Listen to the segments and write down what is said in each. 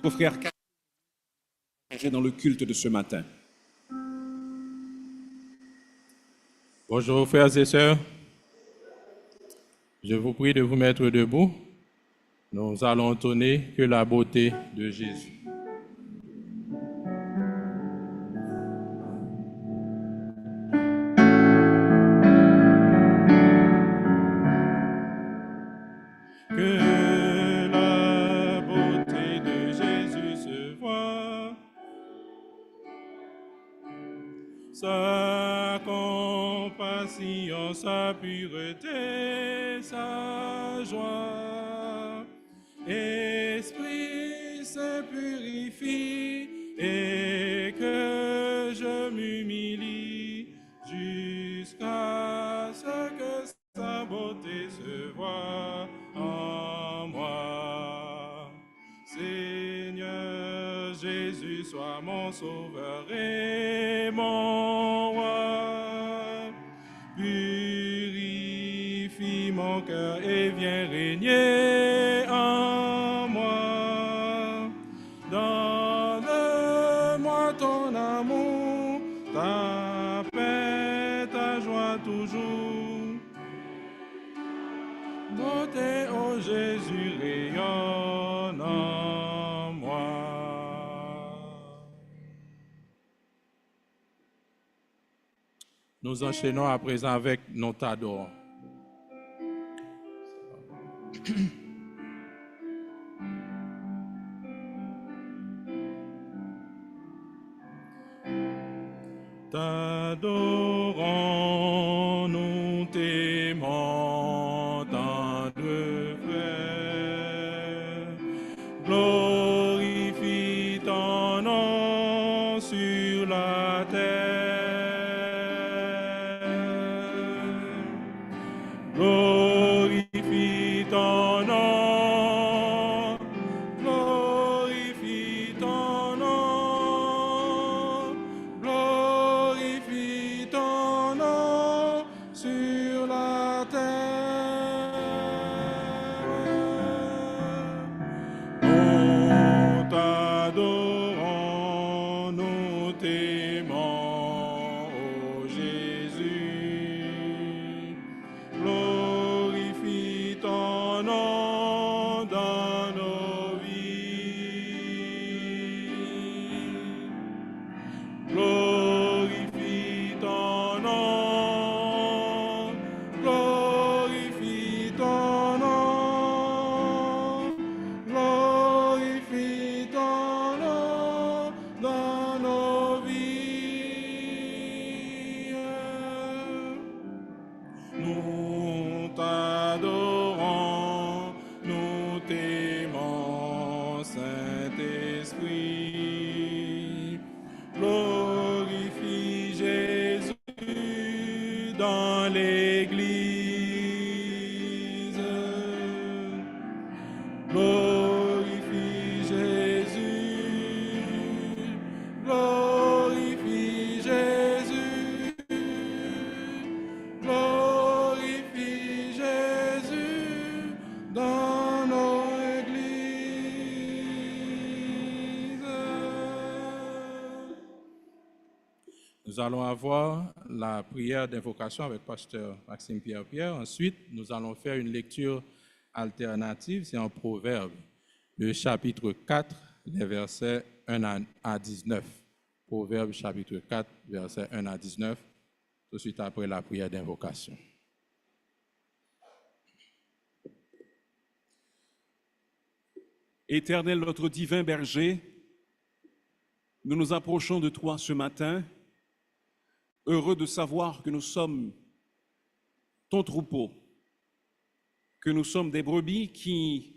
Notre frère dans le culte de ce matin. Bonjour frères et sœurs, je vous prie de vous mettre debout. Nous allons entonner que la beauté de Jésus. Que la beauté de Jésus se voit, sa compassion, sa pureté, sa joie. Esprit se purifie et que je m'humilie jusqu'à ce que sa beauté se voie en moi. Seigneur Jésus, sois mon sauveur et mon roi. Purifie mon cœur et viens régner en moi. Donne-moi ton amour, ta paix, ta joie toujours. Beauté, ô Jésus, rayonne en moi. Nous enchaînons à présent avec Nous t'adorons. T'adorons, nous t'aimons, tendre frère. Glorifie ton nom sur la terre. Glorifie ton nom. Glorifie ton nom. Glorifie ton nom sur la terre. Nous t'adorons, nous t'aimons, ô Jésus. Glorifie ton nom dans nos vies. Glorifie ton nom. Glorifie ton nom. Glorifie ton nom dans nos vies. Nous t'adorons, nous t'aimons, Saint-Esprit. Glorifie Jésus dans l'Église. Glorifie Jésus. Glorifie Jésus. Glorifie Jésus dans nos églises. Nous allons avoir la prière d'invocation avec pasteur Maxime Pierre. Ensuite, nous allons faire une lecture alternative, c'est en Proverbe, le chapitre 4, les versets 1 à 19. Proverbe chapitre 4, versets 1 à 19, tout de suite après la prière d'invocation. Éternel, notre divin berger, nous nous approchons de toi ce matin, heureux de savoir que nous sommes ton troupeau, que nous sommes des brebis qui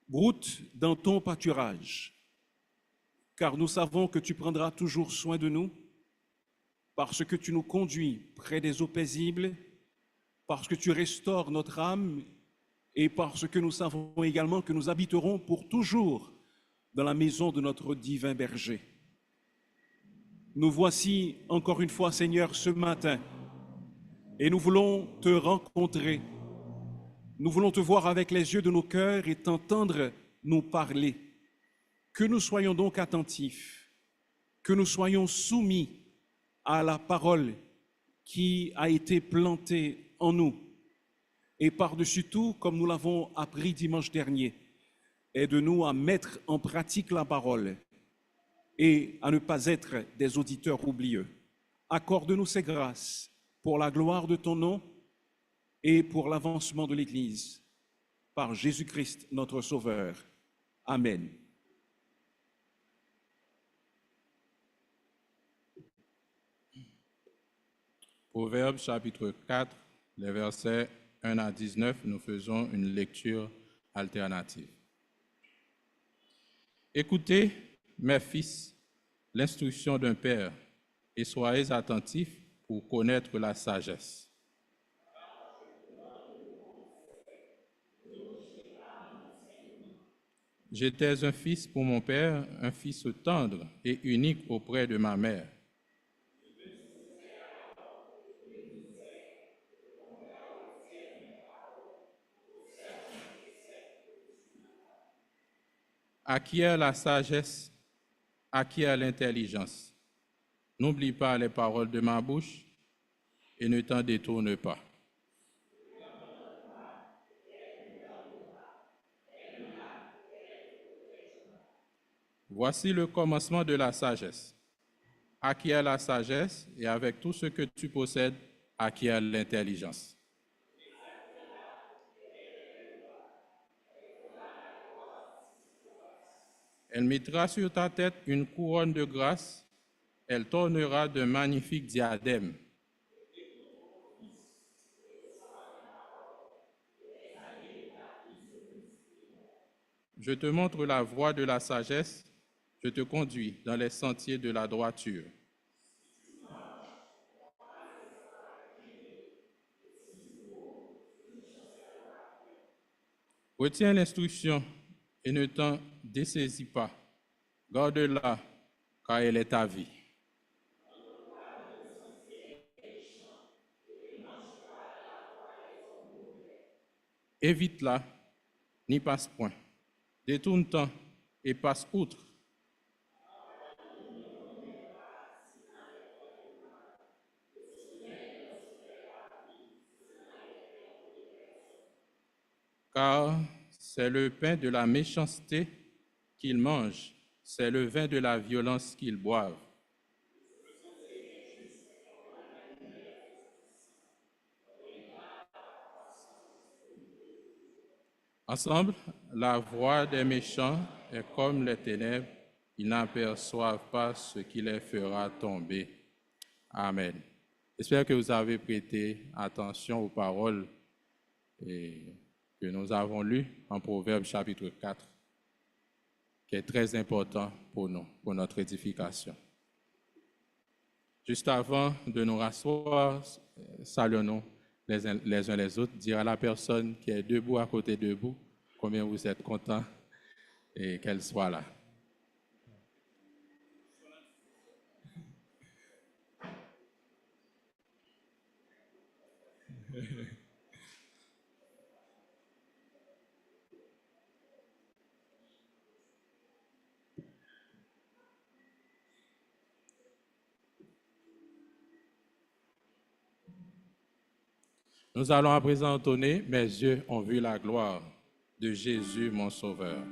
broutent dans ton pâturage, car nous savons que tu prendras toujours soin de nous, parce que tu nous conduis près des eaux paisibles, parce que tu restaures notre âme et parce que nous savons également que nous habiterons pour toujours dans la maison de notre divin berger. Nous voici encore une fois, Seigneur, ce matin, et nous voulons te rencontrer. Nous voulons te voir avec les yeux de nos cœurs et t'entendre nous parler. Que nous soyons donc attentifs, que nous soyons soumis à la parole qui a été plantée en nous. Et par-dessus tout, comme nous l'avons appris dimanche dernier, aide-nous à mettre en pratique la parole et à ne pas être des auditeurs oublieux. Accorde-nous ces grâces pour la gloire de ton nom et pour l'avancement de l'Église. Par Jésus-Christ, notre Sauveur. Amen. Proverbes chapitre 4, les versets 1 à 19, nous faisons une lecture alternative. Écoutez, mes fils, l'instruction d'un père, et soyez attentifs pour connaître la sagesse. J'étais un fils pour mon père, un fils tendre et unique auprès de ma mère. Acquiert la sagesse, acquiert l'intelligence. N'oublie pas les paroles de ma bouche et ne t'en détourne pas. Voici le commencement de la sagesse. Acquiert la sagesse et avec tout ce que tu possèdes, acquiert l'intelligence. Elle mettra sur ta tête une couronne de grâce, elle t'ornera de magnifiques diadèmes. Je te montre la voie de la sagesse, je te conduis dans les sentiers de la droiture. Retiens l'instruction et ne t'en dessaisis pas. Garde-la, car elle est ta vie. Évite-la, n'y passe point. Détourne-t'en et passe outre. Car c'est le pain de la méchanceté qu'ils mangent, c'est le vin de la violence qu'ils boivent. Ensemble, la voix des méchants est comme les ténèbres, ils n'aperçoivent pas ce qui les fera tomber. Amen. J'espère que vous avez prêté attention aux paroles que nous avons lues en Proverbes chapitre 4, qui est très important pour nous, pour notre édification. Juste avant de nous rasseoir, saluons-nous les uns les autres, dire à la personne qui est debout à côté de vous combien vous êtes contents et qu'elle soit là. Nous allons à présent entonner « Mes yeux ont vu la gloire de Jésus, mon Sauveur ».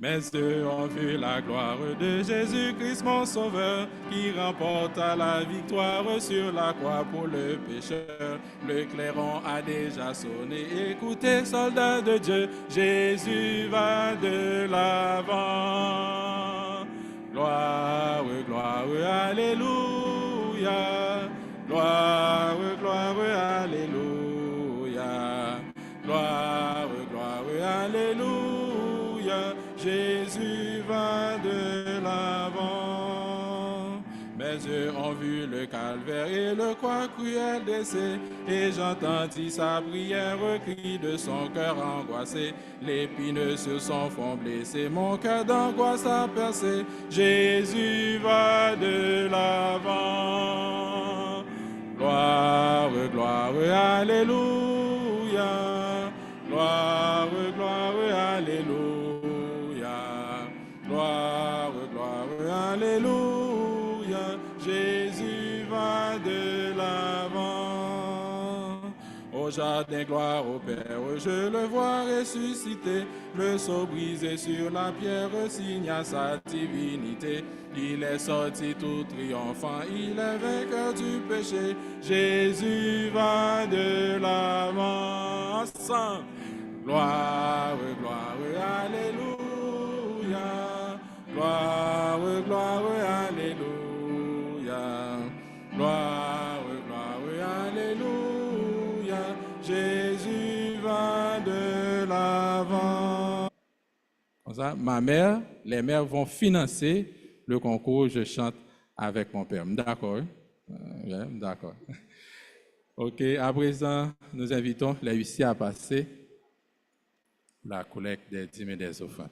Mes yeux ont vu la gloire de Jésus-Christ, mon Sauveur, qui remporta la victoire sur la croix pour le pécheur. Le clairon a déjà sonné, écoutez, soldats de Dieu, Jésus va de l'avant. Gloire, gloire, alléluia. Gloire, gloire, alléluia. Gloire, gloire, alléluia. Jésus va de l'avant. Mes Mes yeux ont vu le calvaire et le croix cruel d'essai, et j'entendis sa prière, cri de son cœur angoissé. L'épine sur son front blessé, mon cœur d'angoisse a percé. Jésus va de l'avant. Gloire, gloire, alléluia. Gloire, gloire, alléluia. Gloire, gloire, alléluia. Jésus va de l'avant. Au jardin, gloire au Père, je le vois ressusciter. Le sceau brisé sur la pierre signe à sa divinité. Il est sorti tout triomphant, il est vainqueur du péché. Jésus va de l'avant. Gloire, gloire, alléluia. Gloire, gloire, alléluia. Gloire, gloire, alléluia. Jésus va de l'avant. Comme ça, les mères vont financer le concours Je chante avec mon père. D'accord? D'accord. OK, à présent, nous invitons les huissiers à passer la collecte des dîmes et des offrandes.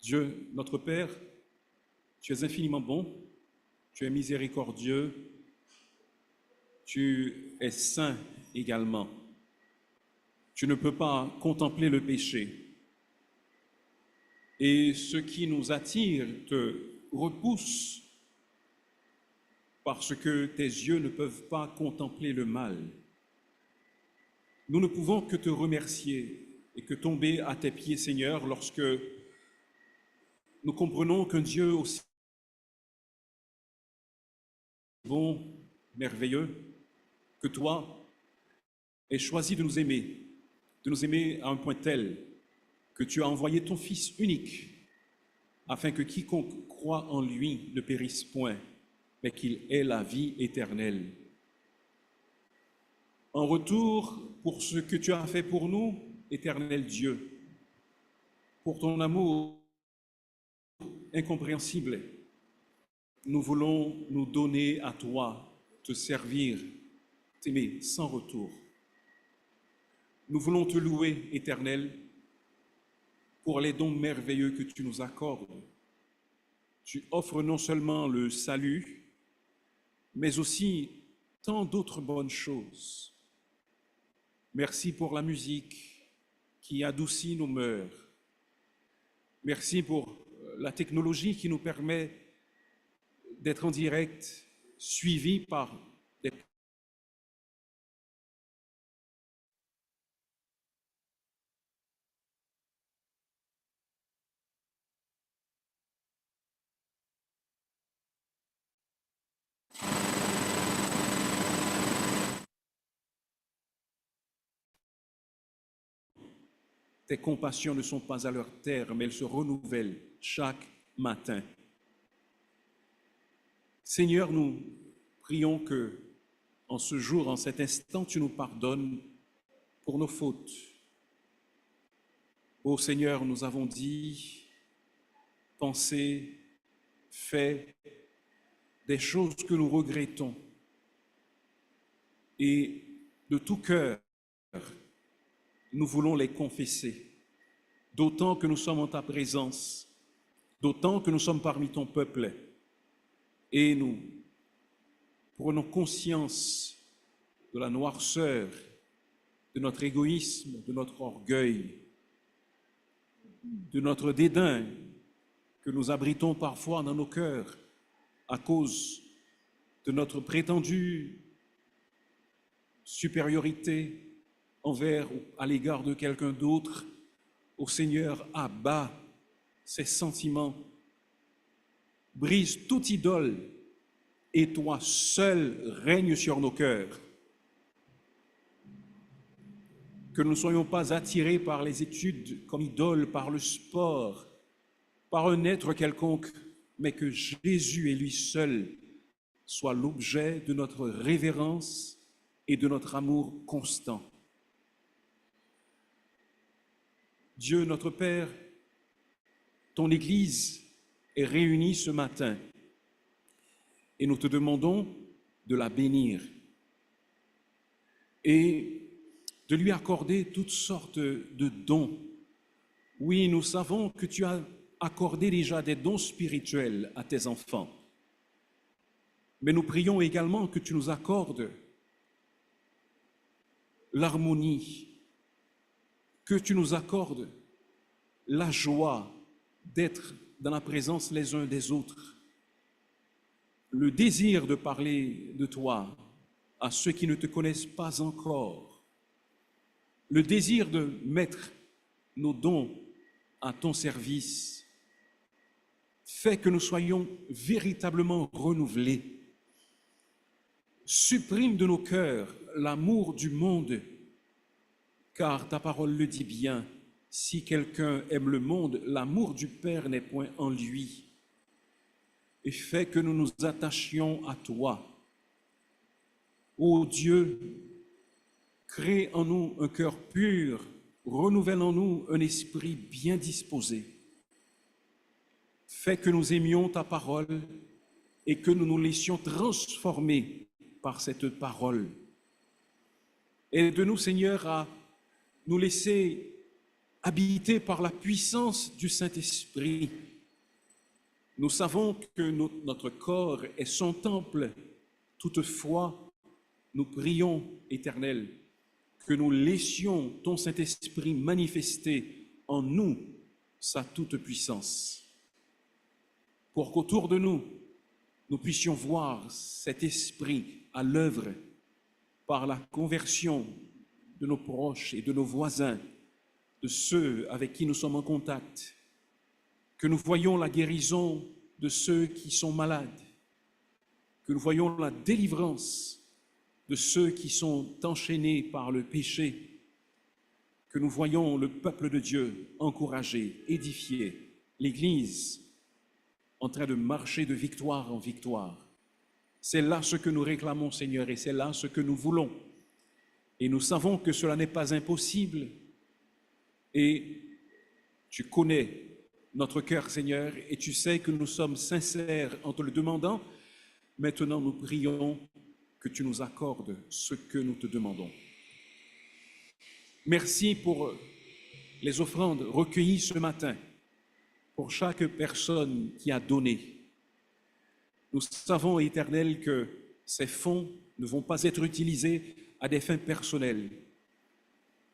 Dieu, notre Père, tu es infiniment bon, tu es miséricordieux, tu es saint également. Tu ne peux pas contempler le péché. Et ce qui nous attire te repousse parce que tes yeux ne peuvent pas contempler le mal. Nous ne pouvons que te remercier et que tomber à tes pieds, Seigneur, lorsque nous comprenons qu'un Dieu aussi bon, merveilleux que toi ait choisi de nous aimer à un point tel que tu as envoyé ton Fils unique afin que quiconque croit en lui ne périsse point, mais qu'il ait la vie éternelle. En retour, pour ce que tu as fait pour nous, éternel Dieu, pour ton amour incompréhensible, nous voulons nous donner à toi, te servir, t'aimer sans retour. Nous voulons te louer, Éternel, pour les dons merveilleux que tu nous accordes. Tu offres non seulement le salut, mais aussi tant d'autres bonnes choses. Merci pour la musique qui adoucit nos mœurs. Merci pour la technologie qui nous permet d'être en direct, suivi par des... Tes compassions ne sont pas à leur terme, elles se renouvellent chaque matin. Seigneur, nous prions que, en ce jour, en cet instant, tu nous pardonnes pour nos fautes. Ô Seigneur, nous avons dit, pensé, fait des choses que nous regrettons. Et de tout cœur, nous voulons les confesser, d'autant que nous sommes en ta présence, d'autant que nous sommes parmi ton peuple, et nous prenons conscience de la noirceur, de notre égoïsme, de notre orgueil, de notre dédain que nous abritons parfois dans nos cœurs à cause de notre prétendue supériorité envers ou à l'égard de quelqu'un d'autre. Ô Seigneur, abat ces sentiments, brise toute idole et toi seul règne sur nos cœurs. Que nous ne soyons pas attirés par les études comme idoles, par le sport, par un être quelconque, mais que Jésus et lui seul soit l'objet de notre révérence et de notre amour constant. Dieu notre Père, ton Église est réunie ce matin et nous te demandons de la bénir et de lui accorder toutes sortes de dons. Oui, nous savons que tu as accordé déjà des dons spirituels à tes enfants, mais nous prions également que tu nous accordes l'harmonie, que tu nous accordes la joie d'être dans la présence les uns des autres, le désir de parler de toi à ceux qui ne te connaissent pas encore, le désir de mettre nos dons à ton service. Fais que nous soyons véritablement renouvelés. Supprime de nos cœurs l'amour du monde, car ta parole le dit bien, si quelqu'un aime le monde, l'amour du Père n'est point en lui. Et fais que nous nous attachions à toi. Ô Dieu, crée en nous un cœur pur, renouvelle en nous un esprit bien disposé. Fais que nous aimions ta parole et que nous nous laissions transformer par cette parole. Aide-nous, Seigneur, à nous laisser habiter par la puissance du Saint-Esprit. Nous savons que notre corps est son temple. Toutefois, nous prions, Éternel, que nous laissions ton Saint-Esprit manifester en nous sa toute-puissance, pour qu'autour de nous, nous puissions voir cet esprit à l'œuvre par la conversion de nos proches et de nos voisins, de ceux avec qui nous sommes en contact, que nous voyions la guérison de ceux qui sont malades, que nous voyions la délivrance de ceux qui sont enchaînés par le péché, que nous voyions le peuple de Dieu encouragé, édifié, l'Église en train de marcher de victoire en victoire. C'est là ce que nous réclamons, Seigneur, et c'est là ce que nous voulons. Et nous savons que cela n'est pas impossible. Et tu connais notre cœur, Seigneur, et tu sais que nous sommes sincères en te le demandant. Maintenant, nous prions que tu nous accordes ce que nous te demandons. Merci pour les offrandes recueillies ce matin, pour chaque personne qui a donné. Nous savons, Éternel, que ces fonds ne vont pas être utilisés à des fins personnelles,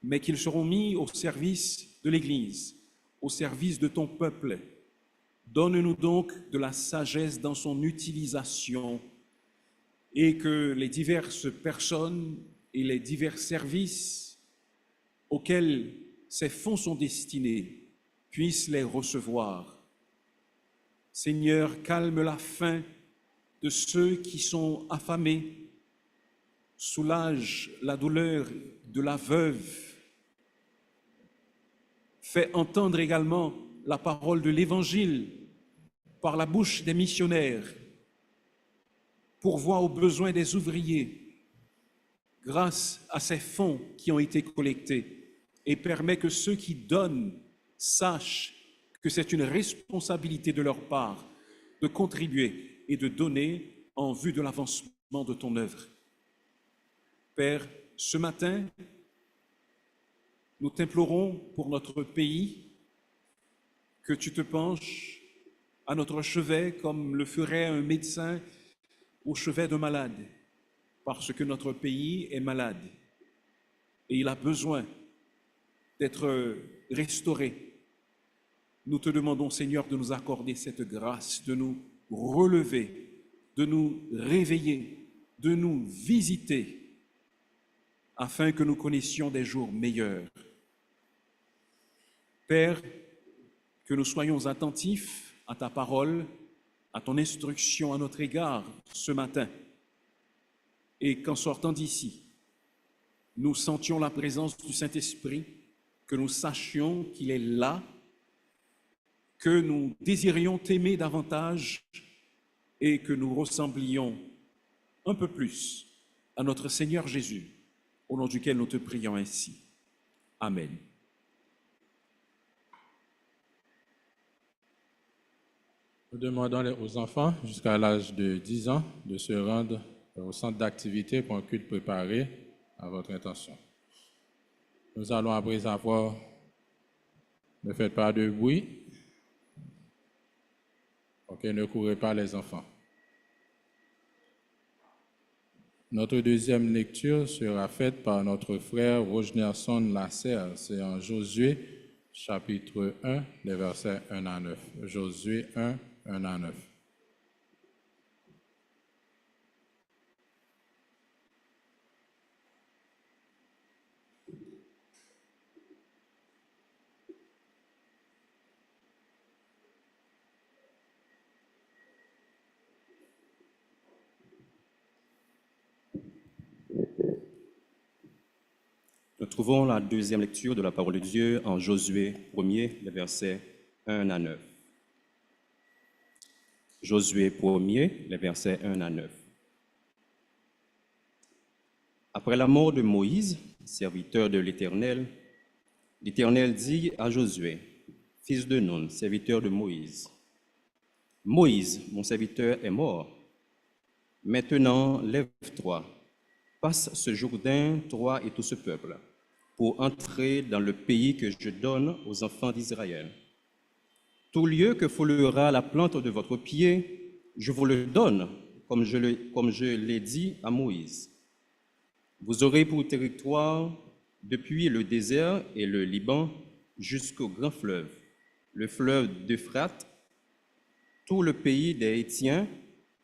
mais qu'ils seront mis au service de l'Église, au service de ton peuple. Donne-nous donc de la sagesse dans son utilisation et que les diverses personnes et les divers services auxquels ces fonds sont destinés puissent les recevoir. Seigneur, calme la faim de ceux qui sont affamés, soulage la douleur de la veuve. Fais entendre également la parole de l'Évangile par la bouche des missionnaires, pourvois aux besoins des ouvriers, grâce à ces fonds qui ont été collectés, et permet que ceux qui donnent sachent que c'est une responsabilité de leur part de contribuer et de donner en vue de l'avancement de ton œuvre. Père, ce matin, nous t'implorons pour notre pays, que tu te penches à notre chevet comme le ferait un médecin au chevet d'un malade, parce que notre pays est malade et il a besoin d'être restauré. Nous te demandons, Seigneur, de nous accorder cette grâce, de nous relever, de nous réveiller, de nous visiter, afin que nous connaissions des jours meilleurs. Père, que nous soyons attentifs à ta parole, à ton instruction à notre égard ce matin, et qu'en sortant d'ici, nous sentions la présence du Saint-Esprit, que nous sachions qu'il est là, que nous désirions t'aimer davantage et que nous ressemblions un peu plus à notre Seigneur Jésus, au nom duquel nous te prions ainsi. Amen. Nous demandons aux enfants jusqu'à l'âge de 10 ans de se rendre au centre d'activité pour un culte préparé à votre intention. Nous allons après avoir, ne faites pas de bruit, ok, ne courez pas les enfants. Notre deuxième lecture sera faite par notre frère Rojnerson Lasserre. C'est en Josué, chapitre 1, les versets 1 à 9. Josué 1, 1 à 9. Nous trouvons la deuxième lecture de la parole de Dieu en Josué 1er, les versets 1 à 9. Josué 1er, les versets 1 à 9. Après la mort de Moïse, serviteur de l'Éternel, l'Éternel dit à Josué, fils de Nun, serviteur de Moïse, « Moïse, mon serviteur, est mort. Maintenant, lève-toi, passe ce Jourdain, toi et tout ce peuple, pour entrer dans le pays que je donne aux enfants d'Israël. Tout lieu que foulera la plante de votre pied, je vous le donne, comme je l'ai dit à Moïse. Vous aurez pour territoire, depuis le désert et le Liban, jusqu'au grand fleuve, le fleuve d'Euphrate, tout le pays des Hétiens,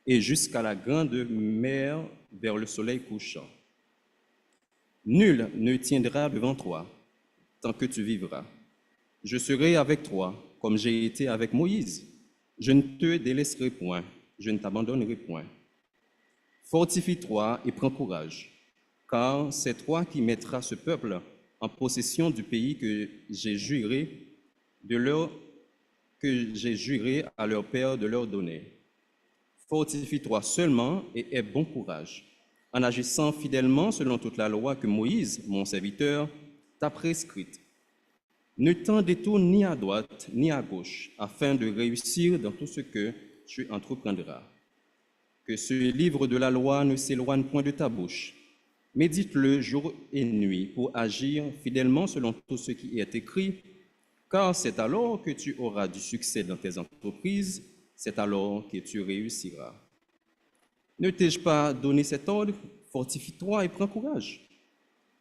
et jusqu'à la grande mer vers le soleil couchant. Nul ne tiendra devant toi tant que tu vivras. Je serai avec toi, comme j'ai été avec Moïse. Je ne te délaisserai point, je ne t'abandonnerai point. Fortifie-toi et prends courage, car c'est toi qui mettras ce peuple en possession du pays que j'ai juré à leur père de leur donner. Fortifie-toi seulement et aie bon courage, en agissant fidèlement selon toute la loi que Moïse, mon serviteur, t'a prescrite. Ne t'en détourne ni à droite ni à gauche, afin de réussir dans tout ce que tu entreprendras. Que ce livre de la loi ne s'éloigne point de ta bouche. Médite-le jour et nuit pour agir fidèlement selon tout ce qui est écrit, car c'est alors que tu auras du succès dans tes entreprises, c'est alors que tu réussiras. Ne t'ai-je pas donné cet ordre? Fortifie-toi et prends courage.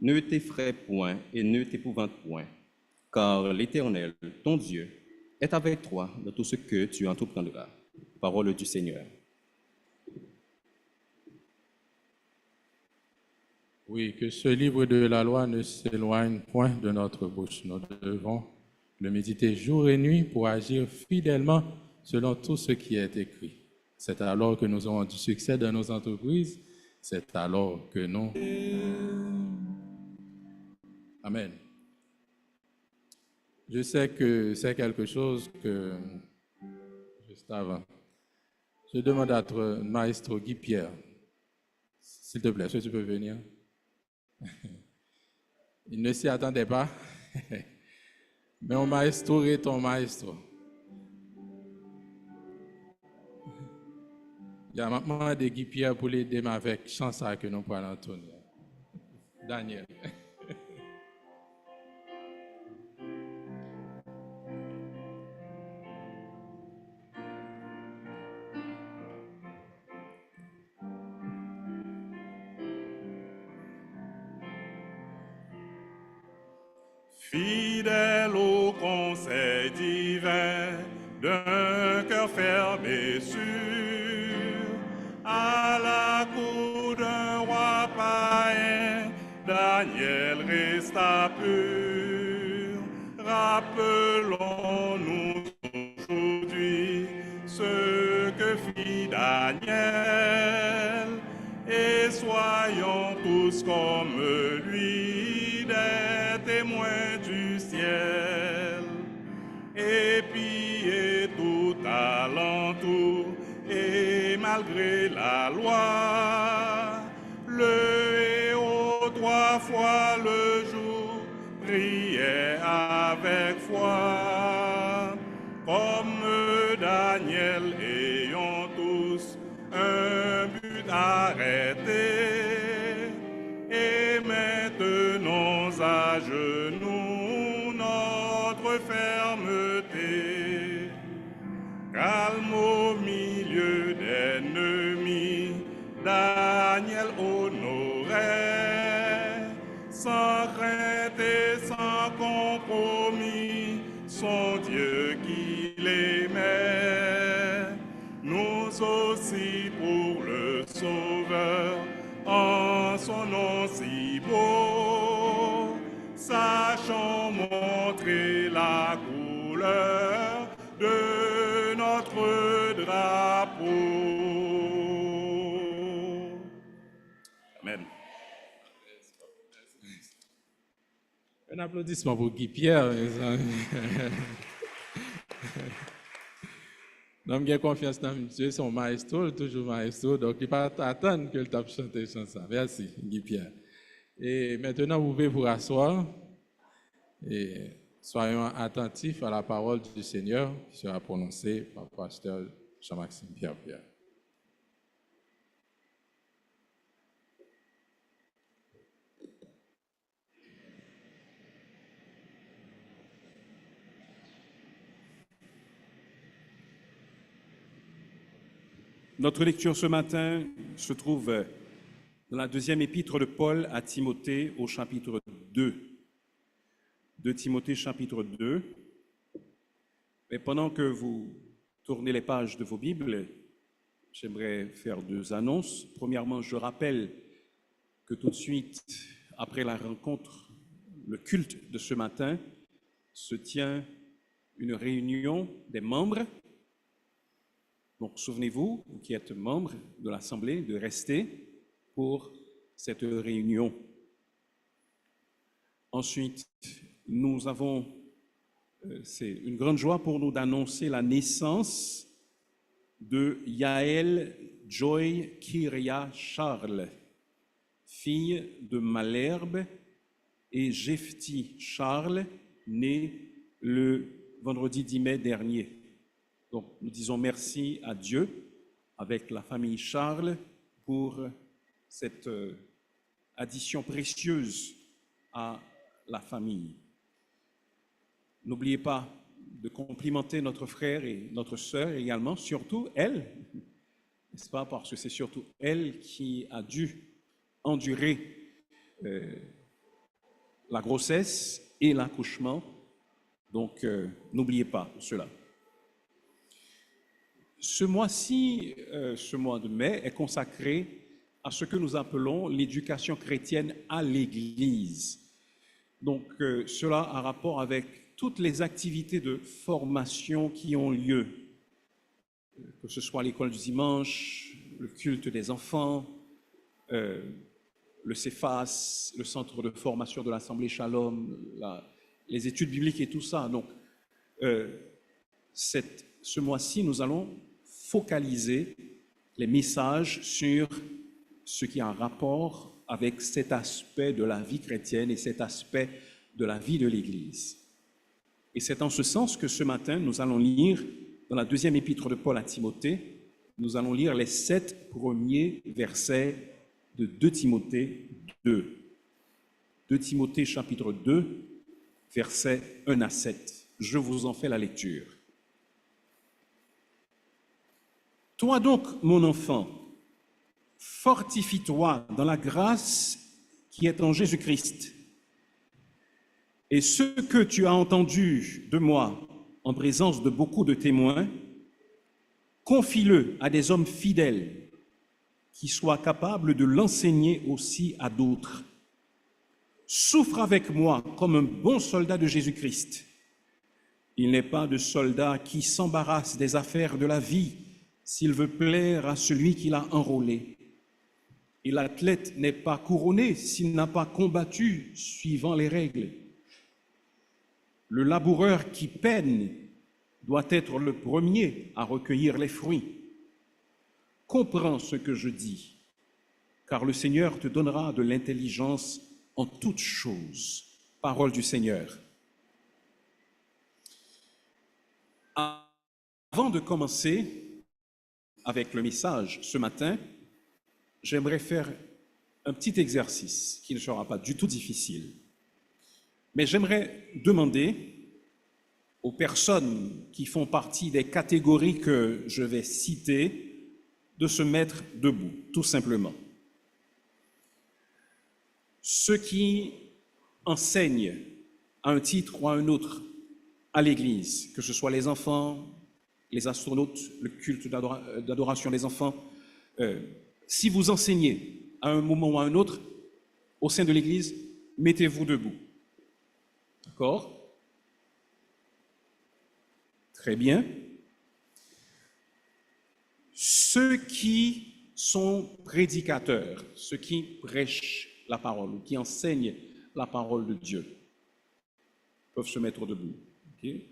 Ne t'effraie point et ne t'épouvante point, car l'Éternel, ton Dieu, est avec toi dans tout ce que tu entreprendras. Parole du Seigneur. Oui, que ce livre de la loi ne s'éloigne point de notre bouche. Nous devons le méditer jour et nuit pour agir fidèlement selon tout ce qui est écrit. C'est alors que nous aurons du succès dans nos entreprises. C'est alors que nous... Amen. Je sais que c'est quelque chose que... Juste avant. Je demande à notre maestro Guy Pierre, s'il te plaît, est-ce que tu peux venir? Il ne s'y attendait pas. Mais mon maestro est ton maestro. Il y a maintenant des Guy Pierre pour l'aider avec chance à que nous parlons Antonio. Daniel. Fidèle au conseil divin, d'un cœur fermé sûr, à la cour d'un roi païen, Daniel resta pur. Rappelons-nous aujourd'hui ce que fit Daniel, et soyons tous comme lui, des témoins du ciel. Épiez tout alentour, et malgré la loi, le héros 3 fois le jour priait avec foi. Comme Daniel, ayons tous un but arrêté, et maintenons à genoux notre fermeté. Calme au milieu d'ennemis, Daniel honorait, sans crainte et sans compromis, son Dieu qu'il aimait. Nous aussi pour le Sauveur, en son nom si beau, sachons montrer la couleur de notre drapeau. Amen. Un applaudissement pour Guy Pierre. Donc, j'ai confiance dans Dieu, son maestro, toujours maestro, donc il ne va pas attendre que le tape chanter chanson. Merci, Guy Pierre. Et maintenant, vous pouvez vous rasseoir et soyons attentifs à la parole du Seigneur qui sera prononcée par le pasteur Jean-Maxime Pierre-Pierre. Notre lecture ce matin se trouve dans la deuxième épître de Paul à Timothée au chapitre 2. 2 Timothée chapitre 2. Mais pendant que vous tournez les pages de vos Bibles, j'aimerais faire 2 annonces. Premièrement, je rappelle que tout de suite, après la rencontre, le culte de ce matin, se tient une réunion des membres. Donc, souvenez-vous, vous qui êtes membres de l'Assemblée, de rester pour cette réunion. Ensuite, nous avons, c'est une grande joie pour nous d'annoncer la naissance de Yael Joy Kyria Charles, fille de Malherbe, et Jephti Charles, né le vendredi 10 mai dernier. Donc, nous disons merci à Dieu, avec la famille Charles, pour cette addition précieuse à la famille. N'oubliez pas de complimenter notre frère et notre sœur également, surtout elle, n'est-ce pas, parce que c'est surtout elle qui a dû endurer la grossesse et l'accouchement. Donc, n'oubliez pas cela. Ce mois-ci, ce mois de mai, est consacré à ce que nous appelons l'éducation chrétienne à l'Église. Donc, cela a rapport avec toutes les activités de formation qui ont lieu, que ce soit l'école du dimanche, le culte des enfants, le CEFAS, le centre de formation de l'Assemblée Shalom, les études bibliques et tout ça. Donc, ce mois-ci, nous allons focaliser les messages sur ce qui a un rapport avec cet aspect de la vie chrétienne et cet aspect de la vie de l'Église. Et c'est en ce sens que ce matin, nous allons lire, dans la deuxième épître de Paul à Timothée, nous allons lire les 7 premiers versets de 2 Timothée 2. 2 Timothée chapitre 2, versets 1 à 7. Je vous en fais la lecture. Toi donc, mon enfant, fortifie-toi dans la grâce qui est en Jésus-Christ. Et ce que tu as entendu de moi en présence de beaucoup de témoins, confie-le à des hommes fidèles qui soient capables de l'enseigner aussi à d'autres. Souffre avec moi comme un bon soldat de Jésus-Christ. Il n'est pas de soldat qui s'embarrasse des affaires de la vie s'il veut plaire à celui qui l'a enrôlé. Et l'athlète n'est pas couronné s'il n'a pas combattu suivant les règles. Le laboureur qui peine doit être le premier à recueillir les fruits. Comprends ce que je dis, car le Seigneur te donnera de l'intelligence en toutes choses. Parole du Seigneur. Avant de commencer avec le message ce matin, j'aimerais faire un petit exercice qui ne sera pas du tout difficile. Mais j'aimerais demander aux personnes qui font partie des catégories que je vais citer de se mettre debout, tout simplement. Ceux qui enseignent à un titre ou à un autre à l'Église, que ce soit les enfants, les astronautes, le culte d'adoration des enfants, si vous enseignez à un moment ou à un autre au sein de l'Église, mettez-vous debout. D'accord? Très bien. Ceux qui sont prédicateurs, ceux qui prêchent la parole ou qui enseignent la parole de Dieu, peuvent se mettre debout. Okay?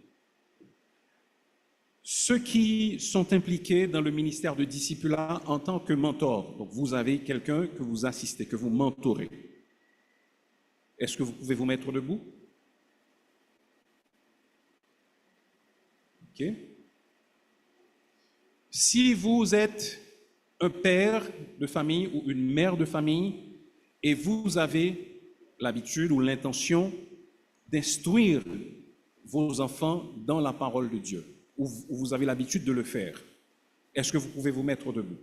Ceux qui sont impliqués dans le ministère de discipulat en tant que mentor, donc vous avez quelqu'un que vous assistez, que vous mentorez. Est-ce que vous pouvez vous mettre debout? Ok. Si vous êtes un père de famille ou une mère de famille et vous avez l'habitude ou l'intention d'instruire vos enfants dans la parole de Dieu, ou vous avez l'habitude de le faire, est-ce que vous pouvez vous mettre debout?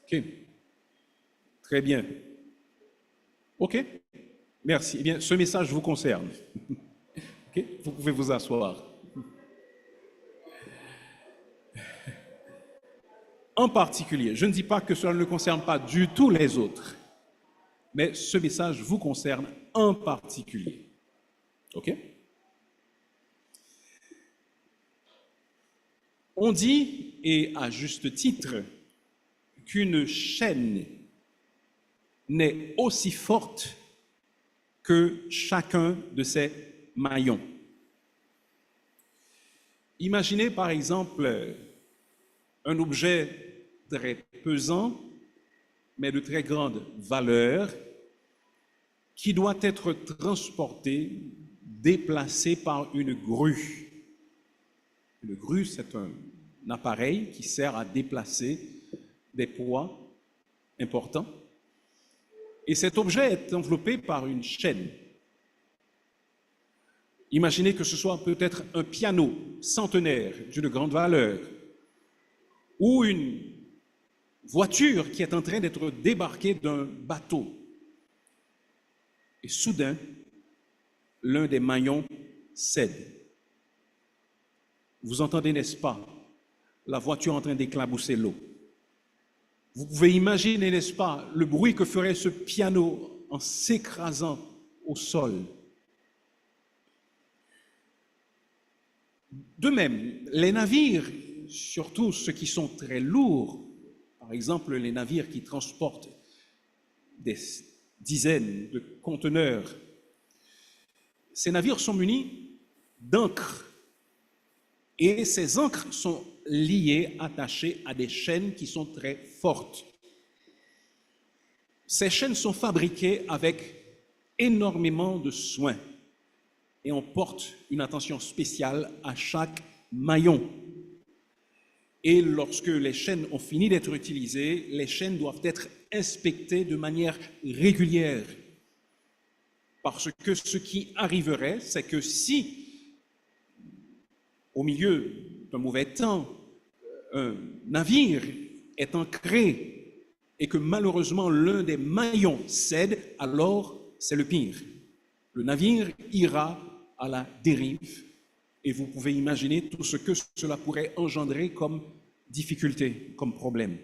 Ok. Très bien. Ok. Merci. Eh bien, ce message vous concerne. Ok. Vous pouvez vous asseoir. En particulier, je ne dis pas que cela ne concerne pas du tout les autres, mais ce message vous concerne en particulier. OK? On dit, et à juste titre, qu'une chaîne n'est aussi forte que chacun de ses maillons. Imaginez par exemple un objet très pesant, mais de très grande valeur, qui doit être transporté, déplacé par une grue. Une grue, c'est un appareil qui sert à déplacer des poids importants. Et cet objet est enveloppé par une chaîne. Imaginez que ce soit peut-être un piano centenaire d'une grande valeur, ou une voiture qui est en train d'être débarquée d'un bateau. Et soudain, l'un des maillons cède. Vous entendez, n'est-ce pas, la voiture en train d'éclabousser l'eau. Vous pouvez imaginer, n'est-ce pas, le bruit que ferait ce piano en s'écrasant au sol. De même, les navires, surtout ceux qui sont très lourds, par exemple les navires qui transportent des dizaines de conteneurs, ces navires sont munis d'ancres. Et ces ancres sont liées, attachées à des chaînes qui sont très fortes. Ces chaînes sont fabriquées avec énormément de soin et on porte une attention spéciale à chaque maillon. Et lorsque les chaînes ont fini d'être utilisées, les chaînes doivent être inspectées de manière régulière. Parce que ce qui arriverait, c'est que si au milieu d'un mauvais temps, un navire est ancré et que malheureusement l'un des maillons cède, alors c'est le pire. le navire ira à la dérive. Et vous pouvez imaginer tout ce que cela pourrait engendrer comme difficulté, comme problème.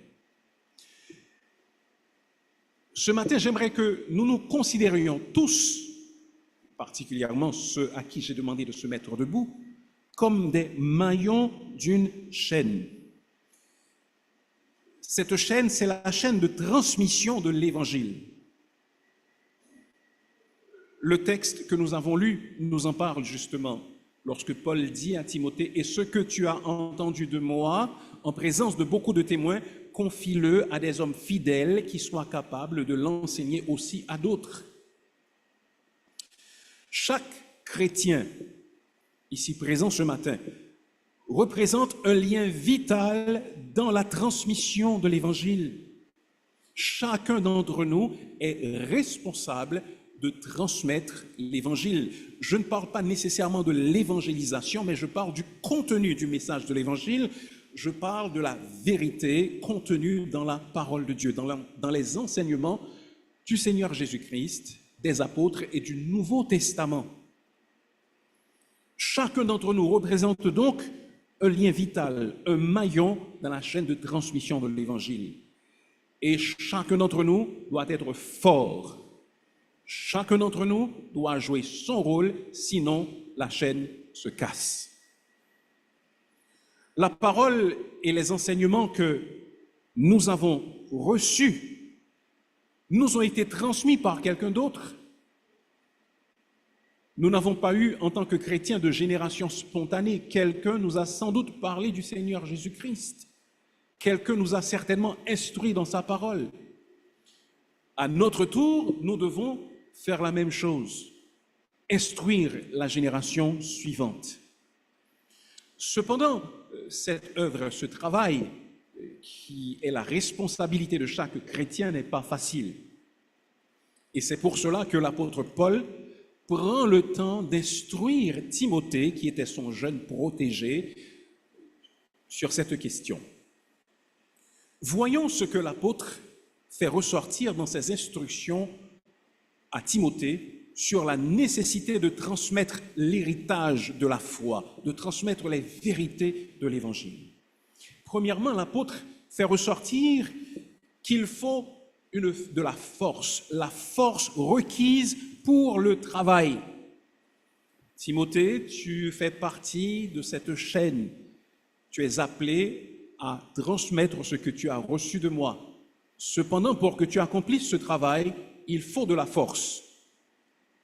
Ce matin, j'aimerais que nous nous considérions tous, particulièrement ceux à qui j'ai demandé de se mettre debout, comme des maillons d'une chaîne. Cette chaîne, c'est la chaîne de transmission de l'Évangile. Le texte que nous avons lu nous en parle justement, lorsque Paul dit à Timothée « Et ce que tu as entendu de moi, en présence de beaucoup de témoins, confie-le à des hommes fidèles qui soient capables de l'enseigner aussi à d'autres. » Chaque chrétien, ici présent ce matin, représente un lien vital dans la transmission de l'Évangile. Chacun d'entre nous est responsable de transmettre l'Évangile. Je ne parle pas nécessairement de l'évangélisation, mais je parle du contenu du message de l'Évangile. Je parle de la vérité contenue dans la parole de Dieu, dans les enseignements du Seigneur Jésus-Christ, des apôtres et du Nouveau Testament. Chacun d'entre nous représente donc un lien vital, un maillon dans la chaîne de transmission de l'Évangile. Et chacun d'entre nous doit être fort. Chacun d'entre nous doit jouer son rôle, sinon la chaîne se casse. La parole et les enseignements que nous avons reçus nous ont été transmis par quelqu'un d'autre. Nous n'avons pas eu, en tant que chrétiens, de génération spontanée. Quelqu'un nous a sans doute parlé du Seigneur Jésus-Christ. Quelqu'un nous a certainement instruit dans sa parole. À notre tour, nous devons faire la même chose, instruire la génération suivante. Cependant, cette œuvre, ce travail, qui est la responsabilité de chaque chrétien, n'est pas facile. Et c'est pour cela que l'apôtre Paul prend le temps d'instruire Timothée, qui était son jeune protégé, sur cette question. Voyons ce que l'apôtre fait ressortir dans ses instructions à Timothée sur la nécessité de transmettre l'héritage de la foi, de transmettre les vérités de l'Évangile. Premièrement, l'apôtre fait ressortir qu'il faut de la force requise pour le travail. Timothée, tu fais partie de cette chaîne. Tu es appelé à transmettre ce que tu as reçu de moi. Cependant, pour que tu accomplisses ce travail, il faut de la force.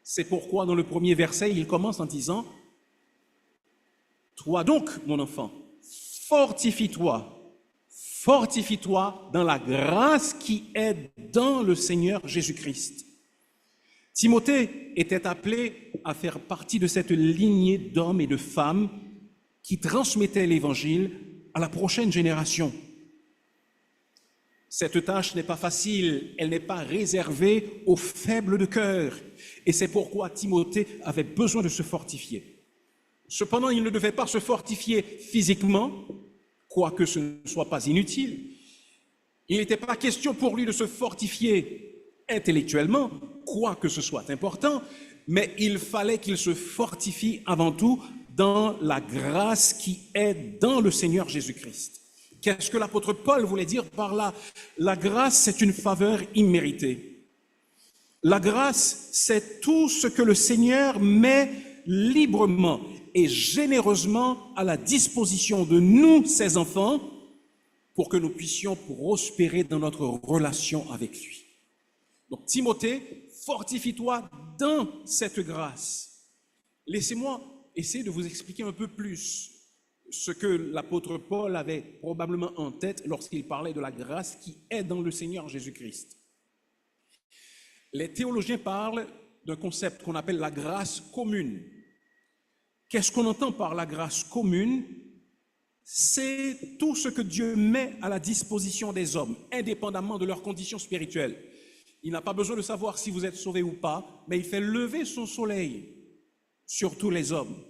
C'est pourquoi dans le premier verset, il commence en disant « Toi donc, mon enfant, fortifie-toi dans la grâce qui est dans le Seigneur Jésus-Christ. » Timothée était appelé à faire partie de cette lignée d'hommes et de femmes qui transmettaient l'Évangile à la prochaine génération. Cette tâche n'est pas facile, elle n'est pas réservée aux faibles de cœur. Et c'est pourquoi Timothée avait besoin de se fortifier. Cependant, il ne devait pas se fortifier physiquement, quoique ce ne soit pas inutile. Il n'était pas question pour lui de se fortifier intellectuellement, quoique ce soit important, mais il fallait qu'il se fortifie avant tout dans la grâce qui est dans le Seigneur Jésus-Christ. Qu'est-ce que l'apôtre Paul voulait dire par là? La grâce, c'est une faveur imméritée. La grâce, c'est tout ce que le Seigneur met librement et généreusement à la disposition de nous, ses enfants, pour que nous puissions prospérer dans notre relation avec lui. Donc, Timothée, fortifie-toi dans cette grâce. Laissez-moi essayer de vous expliquer un peu plus ce que l'apôtre Paul avait probablement en tête lorsqu'il parlait de la grâce qui est dans le Seigneur Jésus-Christ. Les théologiens parlent d'un concept qu'on appelle la grâce commune. Qu'est-ce qu'on entend par la grâce commune? C'est tout ce que Dieu met à la disposition des hommes, indépendamment de leurs conditions spirituelles. Il n'a pas besoin de savoir si vous êtes sauvés ou pas, mais il fait lever son soleil sur tous les hommes,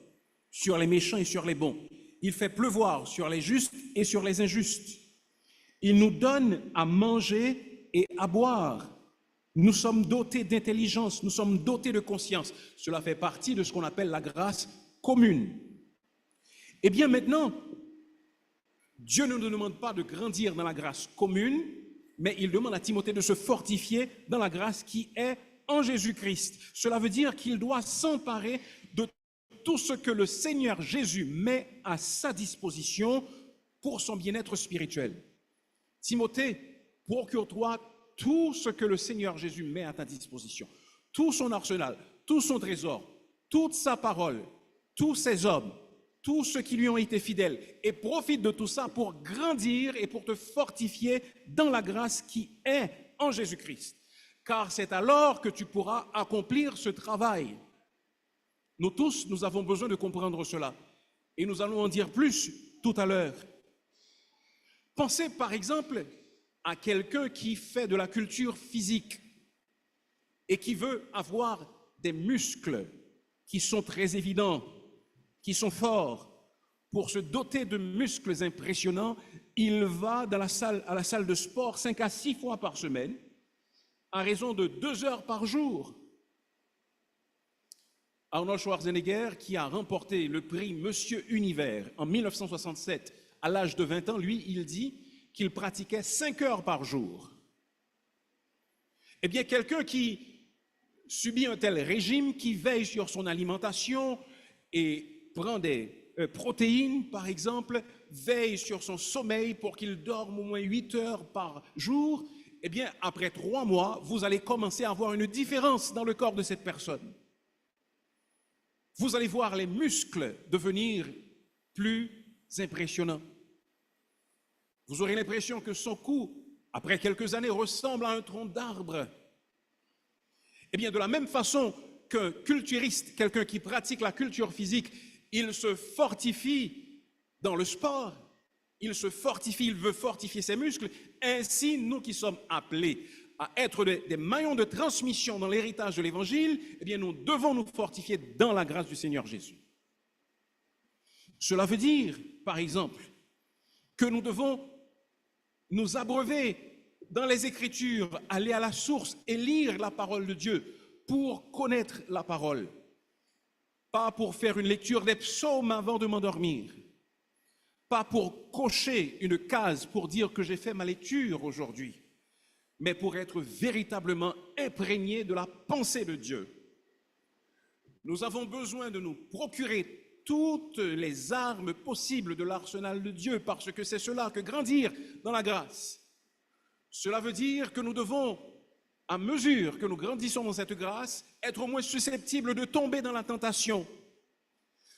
sur les méchants et sur les bons. Il fait pleuvoir sur les justes et sur les injustes. Il nous donne à manger et à boire. Nous sommes dotés d'intelligence, nous sommes dotés de conscience. Cela fait partie de ce qu'on appelle la grâce commune. Eh bien maintenant, Dieu ne nous demande pas de grandir dans la grâce commune, mais il demande à Timothée de se fortifier dans la grâce qui est en Jésus-Christ. Cela veut dire qu'il doit s'emparer de tout ce que le Seigneur Jésus met à sa disposition pour son bien-être spirituel. Timothée, procure-toi tout ce que le Seigneur Jésus met à ta disposition, tout son arsenal, tout son trésor, toute sa parole, tous ses hommes, tous ceux qui lui ont été fidèles, et profite de tout ça pour grandir et pour te fortifier dans la grâce qui est en Jésus-Christ. Car c'est alors que tu pourras accomplir ce travail. Nous tous, nous avons besoin de comprendre cela. Et nous allons en dire plus tout à l'heure. Pensez par exemple à quelqu'un qui fait de la culture physique et qui veut avoir des muscles qui sont très évidents, qui sont forts. Pour se doter de muscles impressionnants, il va à la salle de sport 5 à 6 fois par semaine, à raison de 2 heures par jour. Arnold Schwarzenegger, qui a remporté le prix Monsieur Univers en 1967, à l'âge de 20 ans, lui, il dit qu'il pratiquait 5 heures par jour. Eh bien, quelqu'un qui subit un tel régime, qui veille sur son alimentation et prend des protéines, par exemple, veille sur son sommeil pour qu'il dorme au moins 8 heures par jour, eh bien, après 3 mois, vous allez commencer à voir une différence dans le corps de cette personne. Vous allez voir les muscles devenir plus impressionnants. Vous aurez l'impression que son cou, après quelques années, ressemble à un tronc d'arbre. Eh bien, de la même façon qu'un culturiste, quelqu'un qui pratique la culture physique, il se fortifie dans le sport, il se fortifie, il veut fortifier ses muscles. Ainsi, nous qui sommes appelés à être des maillons de transmission dans l'héritage de l'Évangile, eh bien, nous devons nous fortifier dans la grâce du Seigneur Jésus. Cela veut dire, par exemple, que nous devons nous abreuver dans les Écritures, aller à la source et lire la parole de Dieu pour connaître la parole. Pas pour faire une lecture des psaumes avant de m'endormir. Pas pour cocher une case pour dire que j'ai fait ma lecture aujourd'hui, mais pour être véritablement imprégné de la pensée de Dieu. Nous avons besoin de nous procurer toutes les armes possibles de l'arsenal de Dieu, parce que c'est cela que grandir dans la grâce. Cela veut dire que nous devons, à mesure que nous grandissons dans cette grâce, être au moins susceptibles de tomber dans la tentation.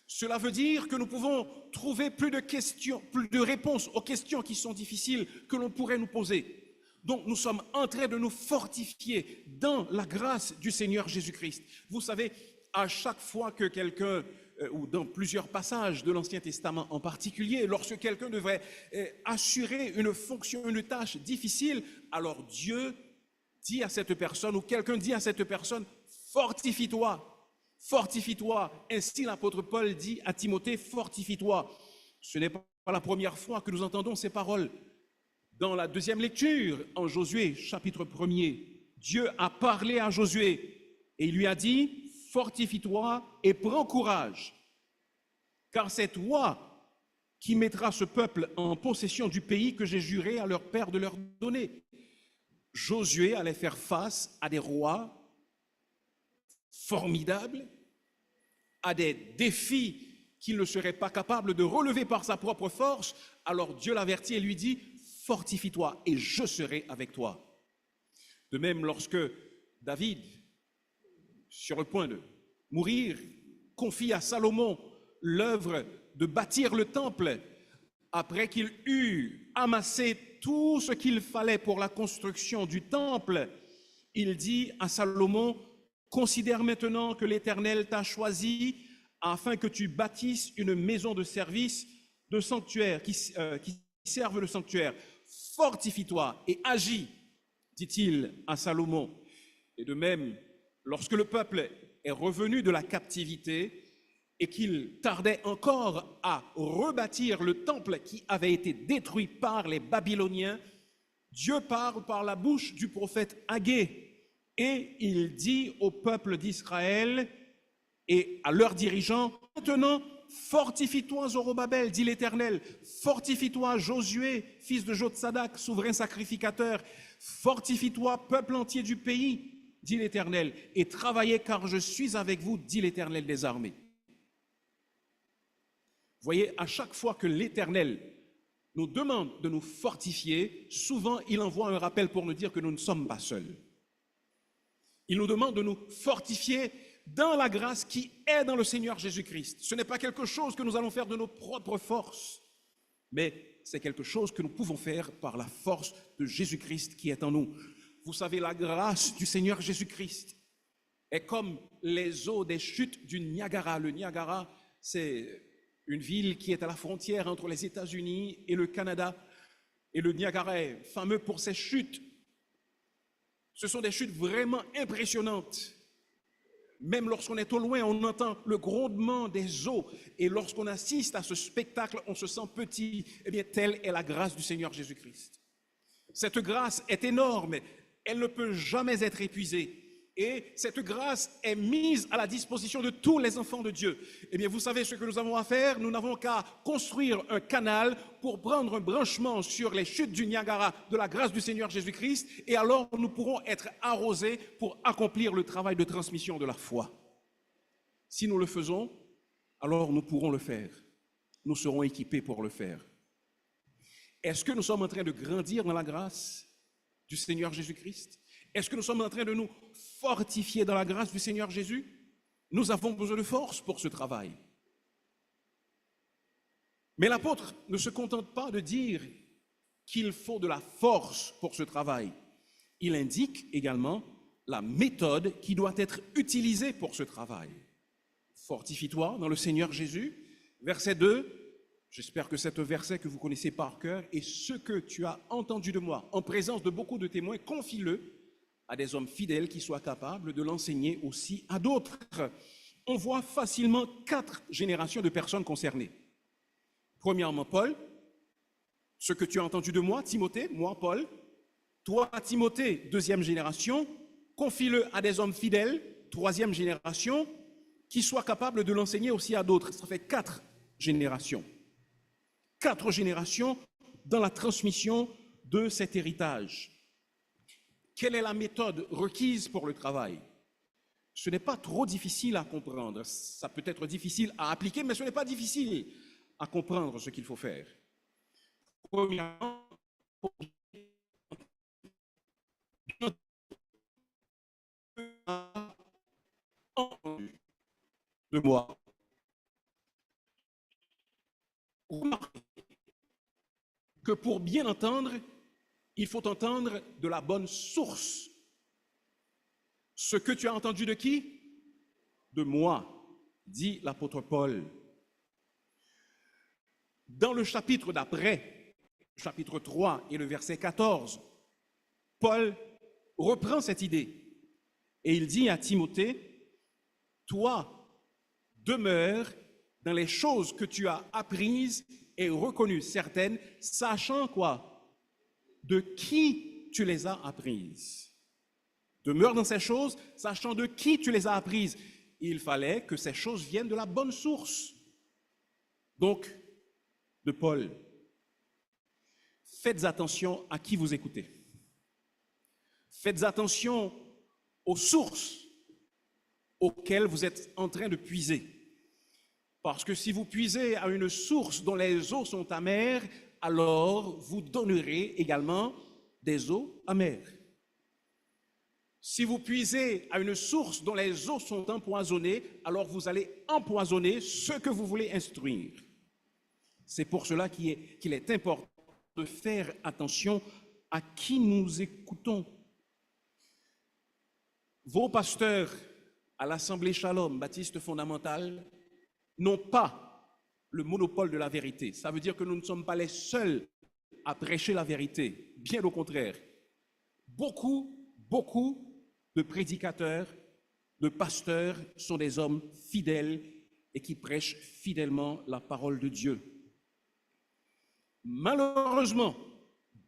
Cela veut dire que nous pouvons trouver plus de réponses aux questions qui sont difficiles que l'on pourrait nous poser. Donc nous sommes en train de nous fortifier dans la grâce du Seigneur Jésus-Christ. Vous savez, à chaque fois que quelqu'un, ou dans plusieurs passages de l'Ancien Testament en particulier, lorsque quelqu'un devrait assurer une fonction, une tâche difficile, alors Dieu dit à cette personne, ou quelqu'un dit à cette personne, fortifie-toi. Fortifie-toi. Ainsi, l'apôtre Paul dit à Timothée, fortifie-toi. Ce n'est pas la première fois que nous entendons ces paroles. Dans la deuxième lecture, en Josué, chapitre 1er, Dieu a parlé à Josué et il lui a dit, fortifie-toi et prends courage, car c'est toi qui mettras ce peuple en possession du pays que j'ai juré à leur père de leur donner. Josué allait faire face à des rois formidables, à des défis qu'il ne serait pas capable de relever par sa propre force. Alors Dieu l'avertit et lui dit, fortifie-toi et je serai avec toi. De même, lorsque David, sur le point de mourir, confie à Salomon l'œuvre de bâtir le temple, après qu'il eut amassé tout ce qu'il fallait pour la construction du temple, il dit à Salomon, considère maintenant que l'Éternel t'a choisi afin que tu bâtisses une maison de service, de sanctuaire, qui serve le sanctuaire. Fortifie-toi et agis, dit-il à Salomon. Et de même, lorsque le peuple est revenu de la captivité et qu'il tardait encore à rebâtir le temple qui avait été détruit par les Babyloniens, Dieu parle par la bouche du prophète Haggée et il dit au peuple d'Israël et à leurs dirigeants, maintenant, fortifie-toi, Zorobabel, dit l'Éternel, fortifie-toi, Josué, fils de Jotsadak, souverain sacrificateur, fortifie-toi, peuple entier du pays, dit l'Éternel, et travaillez car je suis avec vous, dit l'Éternel des armées. Voyez, à chaque fois que l'Éternel nous demande de nous fortifier, souvent il envoie un rappel pour nous dire que nous ne sommes pas seuls. Il nous demande de nous fortifier dans la grâce qui est dans le Seigneur Jésus-Christ. Ce n'est pas quelque chose que nous allons faire de nos propres forces, mais c'est quelque chose que nous pouvons faire par la force de Jésus-Christ qui est en nous. Vous savez, la grâce du Seigneur Jésus-Christ est comme les eaux des chutes du Niagara. Le Niagara, c'est une ville qui est à la frontière entre les États-Unis et le Canada. Et le Niagara est fameux pour ses chutes. Ce sont des chutes vraiment impressionnantes. Même lorsqu'on est au loin, on entend le grondement des eaux. Et lorsqu'on assiste à ce spectacle, on se sent petit. Eh bien, telle est la grâce du Seigneur Jésus-Christ. Cette grâce est énorme. Elle ne peut jamais être épuisée. Et cette grâce est mise à la disposition de tous les enfants de Dieu. Eh bien, vous savez ce que nous avons à faire? Nous n'avons qu'à construire un canal pour prendre un branchement sur les chutes du Niagara de la grâce du Seigneur Jésus-Christ, et alors nous pourrons être arrosés pour accomplir le travail de transmission de la foi. Si nous le faisons, alors nous pourrons le faire. Nous serons équipés pour le faire. Est-ce que nous sommes en train de grandir dans la grâce du Seigneur Jésus-Christ? Est-ce que nous sommes en train de nous fortifier dans la grâce du Seigneur Jésus? Nous avons besoin de force pour ce travail. Mais l'apôtre ne se contente pas de dire qu'il faut de la force pour ce travail. Il indique également la méthode qui doit être utilisée pour ce travail. Fortifie-toi dans le Seigneur Jésus. Verset 2, j'espère que c'est un verset que vous connaissez par cœur. Et ce que tu as entendu de moi, en présence de beaucoup de témoins, confie-le à des hommes fidèles qui soient capables de l'enseigner aussi à d'autres. On voit facilement 4 générations de personnes concernées. Premièrement, Paul, ce que tu as entendu de moi, Timothée, moi, Paul. Toi, Timothée, 2e génération, confie-le à des hommes fidèles, 3e génération, qui soient capables de l'enseigner aussi à d'autres. Ça fait 4 générations. 4 générations dans la transmission de cet héritage. Quelle est la méthode requise pour le travail? Ce n'est pas trop difficile à comprendre. Ça peut être difficile à appliquer, mais ce n'est pas difficile à comprendre ce qu'il faut faire. Premièrement, de moi. Remarquez que pour bien entendre, il faut entendre de la bonne source. Ce que tu as entendu de qui? De moi, dit l'apôtre Paul. Dans le chapitre d'après, chapitre 3 et le verset 14, Paul reprend cette idée et il dit à Timothée, toi, demeure dans les choses que tu as apprises et reconnues certaines, sachant quoi? De qui tu les as apprises. Demeure dans ces choses, sachant de qui tu les as apprises. Il fallait que ces choses viennent de la bonne source. Donc, de Paul. Faites attention à qui vous écoutez. Faites attention aux sources auxquelles vous êtes en train de puiser. Parce que si vous puisez à une source dont les eaux sont amères, alors vous donnerez également des eaux amères. Si vous puisez à une source dont les eaux sont empoisonnées, alors vous allez empoisonner ce que vous voulez instruire. C'est pour cela qu'il est important de faire attention à qui nous écoutons. Vos pasteurs à l'Assemblée Shalom, baptiste fondamentale, n'ont pas le monopole de la vérité. Ça veut dire que nous ne sommes pas les seuls à prêcher la vérité. Bien au contraire. Beaucoup de prédicateurs, de pasteurs sont des hommes fidèles et qui prêchent fidèlement la parole de Dieu. Malheureusement,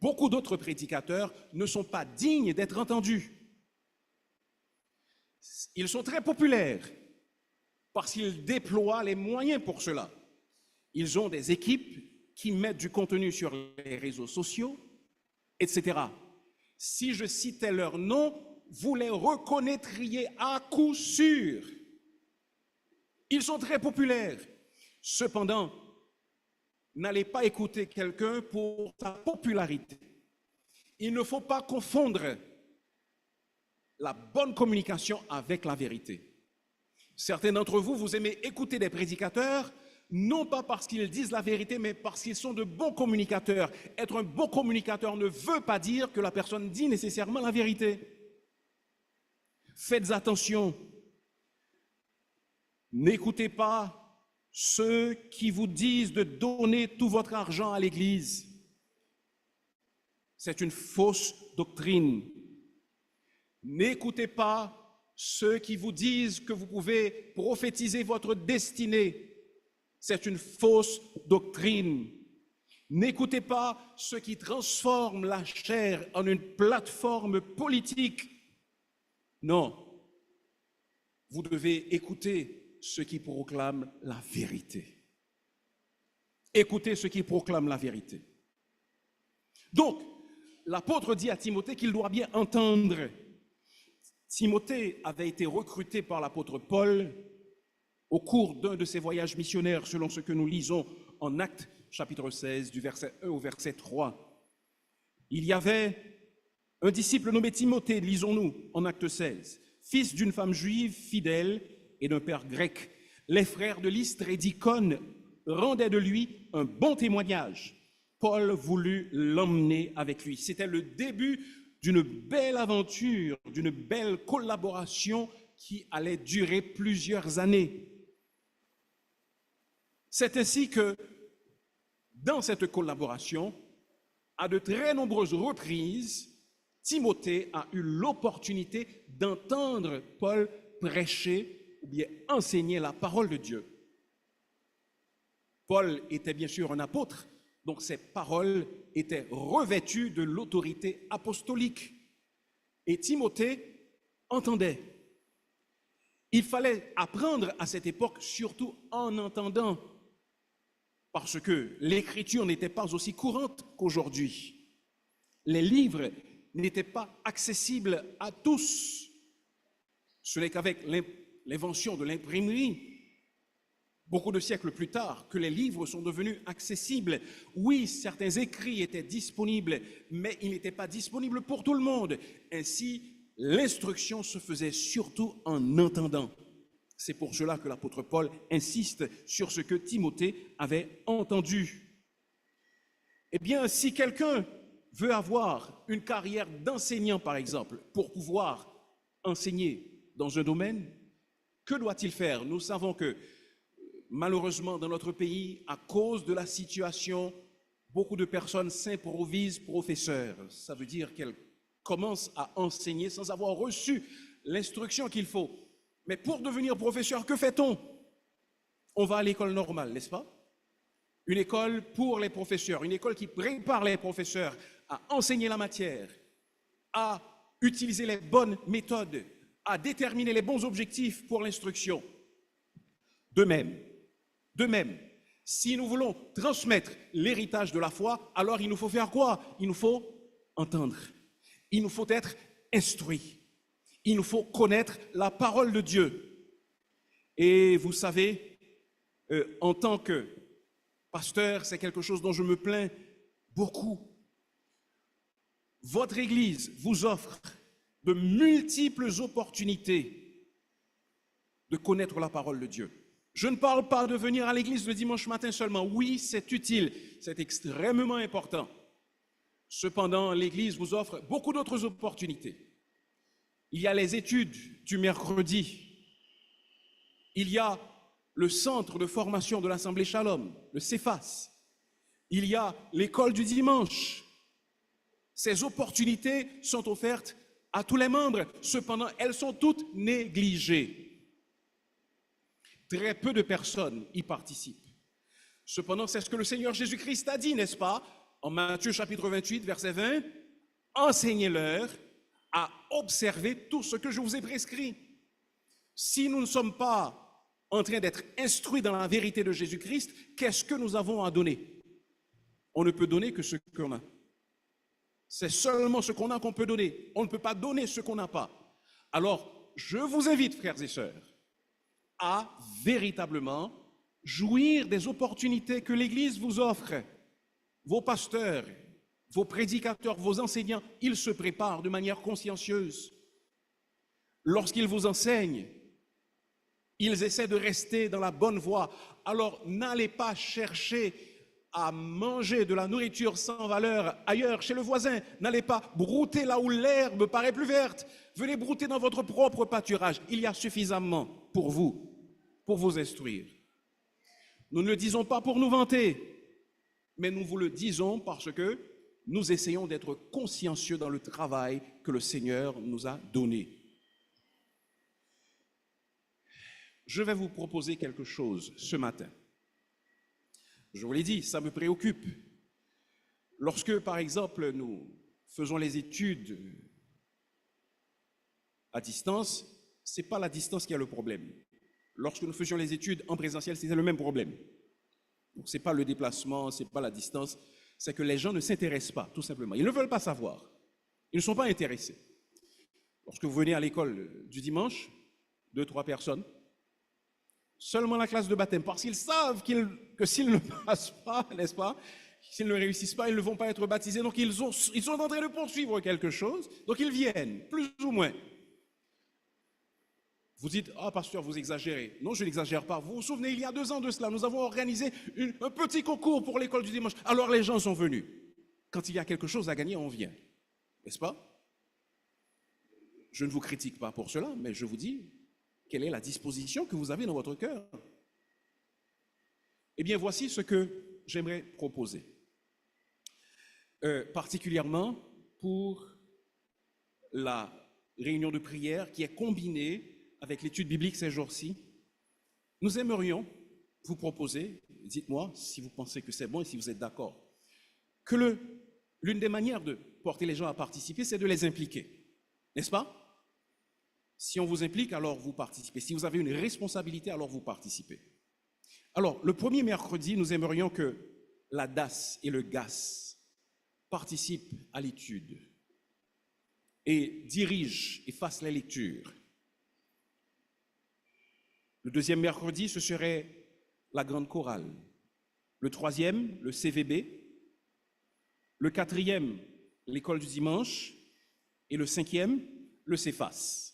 beaucoup d'autres prédicateurs ne sont pas dignes d'être entendus. Ils sont très populaires parce qu'ils déploient les moyens pour cela. Ils ont des équipes qui mettent du contenu sur les réseaux sociaux, etc. Si je citais leurs noms, vous les reconnaîtriez à coup sûr. Ils sont très populaires. Cependant, n'allez pas écouter quelqu'un pour sa popularité. Il ne faut pas confondre la bonne communication avec la vérité. Certains d'entre vous, vous aimez écouter des prédicateurs, non pas parce qu'ils disent la vérité, mais parce qu'ils sont de bons communicateurs. Être un bon communicateur ne veut pas dire que la personne dit nécessairement la vérité. Faites attention. N'écoutez pas ceux qui vous disent de donner tout votre argent à l'Église. C'est une fausse doctrine. N'écoutez pas ceux qui vous disent que vous pouvez prophétiser votre destinée. C'est une fausse doctrine. N'écoutez pas ceux qui transforment la chair en une plateforme politique. Non, vous devez écouter ceux qui proclament la vérité. Écoutez ceux qui proclament la vérité. Donc, l'apôtre dit à Timothée qu'il doit bien entendre. Timothée avait été recruté par l'apôtre Paul au cours d'un de ses voyages missionnaires, selon ce que nous lisons en Actes, chapitre 16, du verset 1 au verset 3. Il y avait un disciple nommé Timothée, lisons-nous en Actes 16, fils d'une femme juive fidèle et d'un père grec. Les frères de Lystre et d'Icône rendaient de lui un bon témoignage. Paul voulut l'emmener avec lui. C'était le début d'une belle aventure, d'une belle collaboration qui allait durer plusieurs années. C'est ainsi que, dans cette collaboration, à de très nombreuses reprises, Timothée a eu l'opportunité d'entendre Paul prêcher ou bien enseigner la parole de Dieu. Paul était bien sûr un apôtre, donc ses paroles étaient revêtues de l'autorité apostolique. Et Timothée entendait. Il fallait apprendre à cette époque, surtout en entendant, parce que l'écriture n'était pas aussi courante qu'aujourd'hui. Les livres n'étaient pas accessibles à tous. Ce n'est qu'avec l'invention de l'imprimerie, beaucoup de siècles plus tard, que les livres sont devenus accessibles. Oui, certains écrits étaient disponibles, mais ils n'étaient pas disponibles pour tout le monde. Ainsi, l'instruction se faisait surtout en entendant. C'est pour cela que l'apôtre Paul insiste sur ce que Timothée avait entendu. Eh bien, si quelqu'un veut avoir une carrière d'enseignant, par exemple, pour pouvoir enseigner dans un domaine, que doit-il faire? Nous savons que, malheureusement, dans notre pays, à cause de la situation, beaucoup de personnes s'improvisent professeurs. Ça veut dire qu'elles commencent à enseigner sans avoir reçu l'instruction qu'il faut. Mais pour devenir professeur, que fait-on? On va à l'école normale, n'est-ce pas? Une école pour les professeurs, une école qui prépare les professeurs à enseigner la matière, à utiliser les bonnes méthodes, à déterminer les bons objectifs pour l'instruction. De même, si nous voulons transmettre l'héritage de la foi, alors il nous faut faire quoi? Il nous faut entendre. Il nous faut être instruits. Il nous faut connaître la parole de Dieu. Et vous savez, en tant que pasteur, c'est quelque chose dont je me plains beaucoup. Votre Église vous offre de multiples opportunités de connaître la parole de Dieu. Je ne parle pas de venir à l'église le dimanche matin seulement. Oui, c'est utile, c'est extrêmement important. Cependant, l'église vous offre beaucoup d'autres opportunités. Il y a les études du mercredi. Il y a le centre de formation de l'Assemblée Shalom, le CEFAS. Il y a l'école du dimanche. Ces opportunités sont offertes à tous les membres. Cependant, elles sont toutes négligées. Très peu de personnes y participent. Cependant, c'est ce que le Seigneur Jésus-Christ a dit, n'est-ce pas? En Matthieu chapitre 28, verset 20, « Enseignez-leur à observer tout ce que je vous ai prescrit. Si nous ne sommes pas en train d'être instruits dans la vérité de Jésus-Christ, qu'est-ce que nous avons à donner? On ne peut donner que ce qu'on a. C'est seulement ce qu'on a qu'on peut donner. On ne peut pas donner ce qu'on n'a pas. Alors, je vous invite, frères et sœurs, à véritablement jouir des opportunités que l'Église vous offre. Vos pasteurs, vos prédicateurs, vos enseignants, ils se préparent de manière consciencieuse. Lorsqu'ils vous enseignent, ils essaient de rester dans la bonne voie. Alors, n'allez pas chercher à manger de la nourriture sans valeur ailleurs, chez le voisin. N'allez pas brouter là où l'herbe paraît plus verte. Venez brouter dans votre propre pâturage. Il y a suffisamment pour vous instruire. Nous ne le disons pas pour nous vanter, mais nous vous le disons parce que nous essayons d'être consciencieux dans le travail que le Seigneur nous a donné. Je vais vous proposer quelque chose ce matin. Je vous l'ai dit, ça me préoccupe. Lorsque, par exemple, nous faisons les études à distance, ce n'est pas la distance qui a le problème. Lorsque nous faisions les études en présentiel, c'était le même problème. Donc, ce n'est pas le déplacement, ce n'est pas la distance, c'est que les gens ne s'intéressent pas, tout simplement. Ils ne veulent pas savoir. Ils ne sont pas intéressés. Lorsque vous venez à l'école du dimanche, 2-3 personnes, seulement la classe de baptême, parce qu'ils savent que s'ils ne passent pas, n'est-ce pas, s'ils ne réussissent pas, ils ne vont pas être baptisés, donc ils sont en train de poursuivre quelque chose, donc ils viennent, plus ou moins. Vous dites, ah pasteur, vous exagérez. Non, je n'exagère pas. Vous vous souvenez, il y a 2 ans de cela, nous avons organisé un petit concours pour l'école du dimanche. Alors les gens sont venus. Quand il y a quelque chose à gagner, on vient. N'est-ce pas? Je ne vous critique pas pour cela, mais je vous dis, quelle est la disposition que vous avez dans votre cœur? Eh bien, voici ce que j'aimerais proposer. Particulièrement pour la réunion de prière qui est combinée avec l'étude biblique ces jours-ci, nous aimerions vous proposer, dites-moi si vous pensez que c'est bon et si vous êtes d'accord, que l'une des manières de porter les gens à participer, c'est de les impliquer. N'est-ce pas? Si on vous implique, alors vous participez. Si vous avez une responsabilité, alors vous participez. Alors, le premier mercredi, nous aimerions que la DAS et le GAS participent à l'étude et dirigent et fassent la lecture. Le deuxième mercredi, ce serait la grande chorale. Le troisième, le CVB. Le quatrième, l'école du dimanche. Et le cinquième, le CEFAS.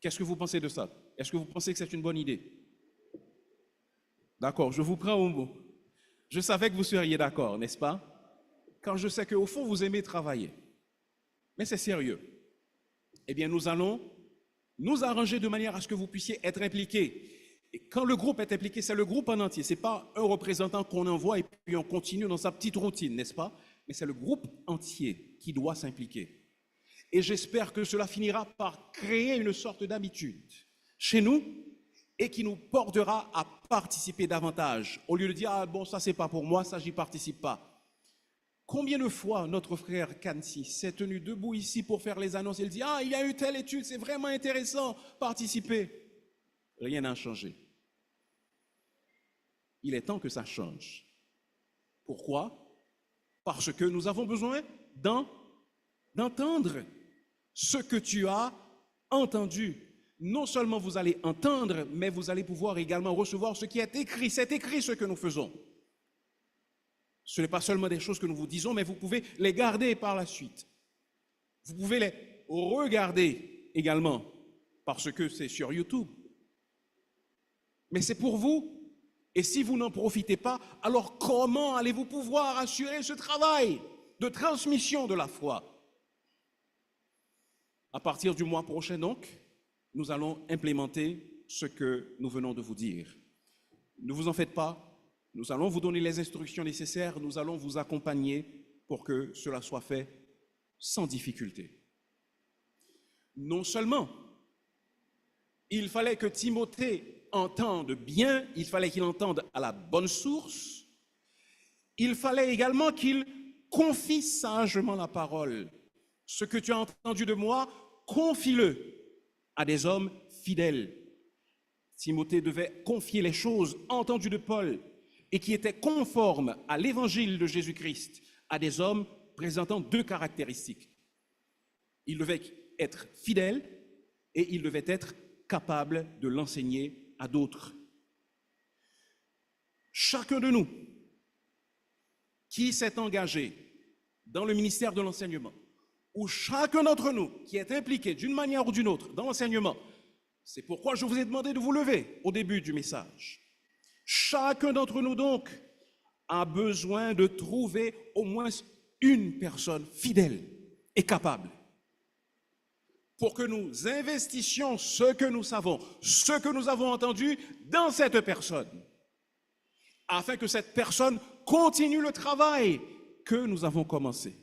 Qu'est-ce que vous pensez de ça? Est-ce que vous pensez que c'est une bonne idée? D'accord, je vous prends au mot. Je savais que vous seriez d'accord, n'est-ce pas? Quand je sais qu'au fond, vous aimez travailler. Mais c'est sérieux. Eh bien, nous allons nous arranger de manière à ce que vous puissiez être impliqués. Et quand le groupe est impliqué, c'est le groupe en entier. Ce n'est pas un représentant qu'on envoie et puis on continue dans sa petite routine, n'est-ce pas? Mais c'est le groupe entier qui doit s'impliquer. Et j'espère que cela finira par créer une sorte d'habitude chez nous et qui nous portera à participer davantage. Au lieu de dire, ah bon, ça c'est pas pour moi, ça j'y participe pas. Combien de fois notre frère Kansi s'est tenu debout ici pour faire les annonces? Il dit, ah, il y a eu telle étude, c'est vraiment intéressant, participez. Rien n'a changé. Il est temps que ça change. Pourquoi? Parce que nous avons besoin d'entendre ce que tu as entendu. Non seulement vous allez entendre, mais vous allez pouvoir également recevoir ce qui est écrit. C'est écrit ce que nous faisons. Ce n'est pas seulement des choses que nous vous disons, mais vous pouvez les garder par la suite. Vous pouvez les regarder également, parce que c'est sur YouTube. Mais c'est pour vous. Et si vous n'en profitez pas, alors comment allez-vous pouvoir assurer ce travail de transmission de la foi? À partir du mois prochain, donc, nous allons implémenter ce que nous venons de vous dire. Ne vous en faites pas. Nous allons vous donner les instructions nécessaires. Nous allons vous accompagner pour que cela soit fait sans difficulté. Non seulement, il fallait que Timothée entende bien, il fallait qu'il entende à la bonne source, il fallait également qu'il confie sagement la parole. Ce que tu as entendu de moi, confie-le à des hommes fidèle. Timothée devait confier les choses entendues de Paul et qui étaient conformes à l'évangile de Jésus-Christ à des hommes présentant deux caractéristiques. Il devait être fidèle et il devait être capable de l'enseigner à d'autres. Chacun de nous qui s'est engagé dans le ministère de l'enseignement, ou chacun d'entre nous qui est impliqué d'une manière ou d'une autre dans l'enseignement, c'est pourquoi je vous ai demandé de vous lever au début du message. Chacun d'entre nous donc a besoin de trouver au moins une personne fidèle et capable pour que nous investissions ce que nous savons, ce que nous avons entendu dans cette personne, afin que cette personne continue le travail que nous avons commencé.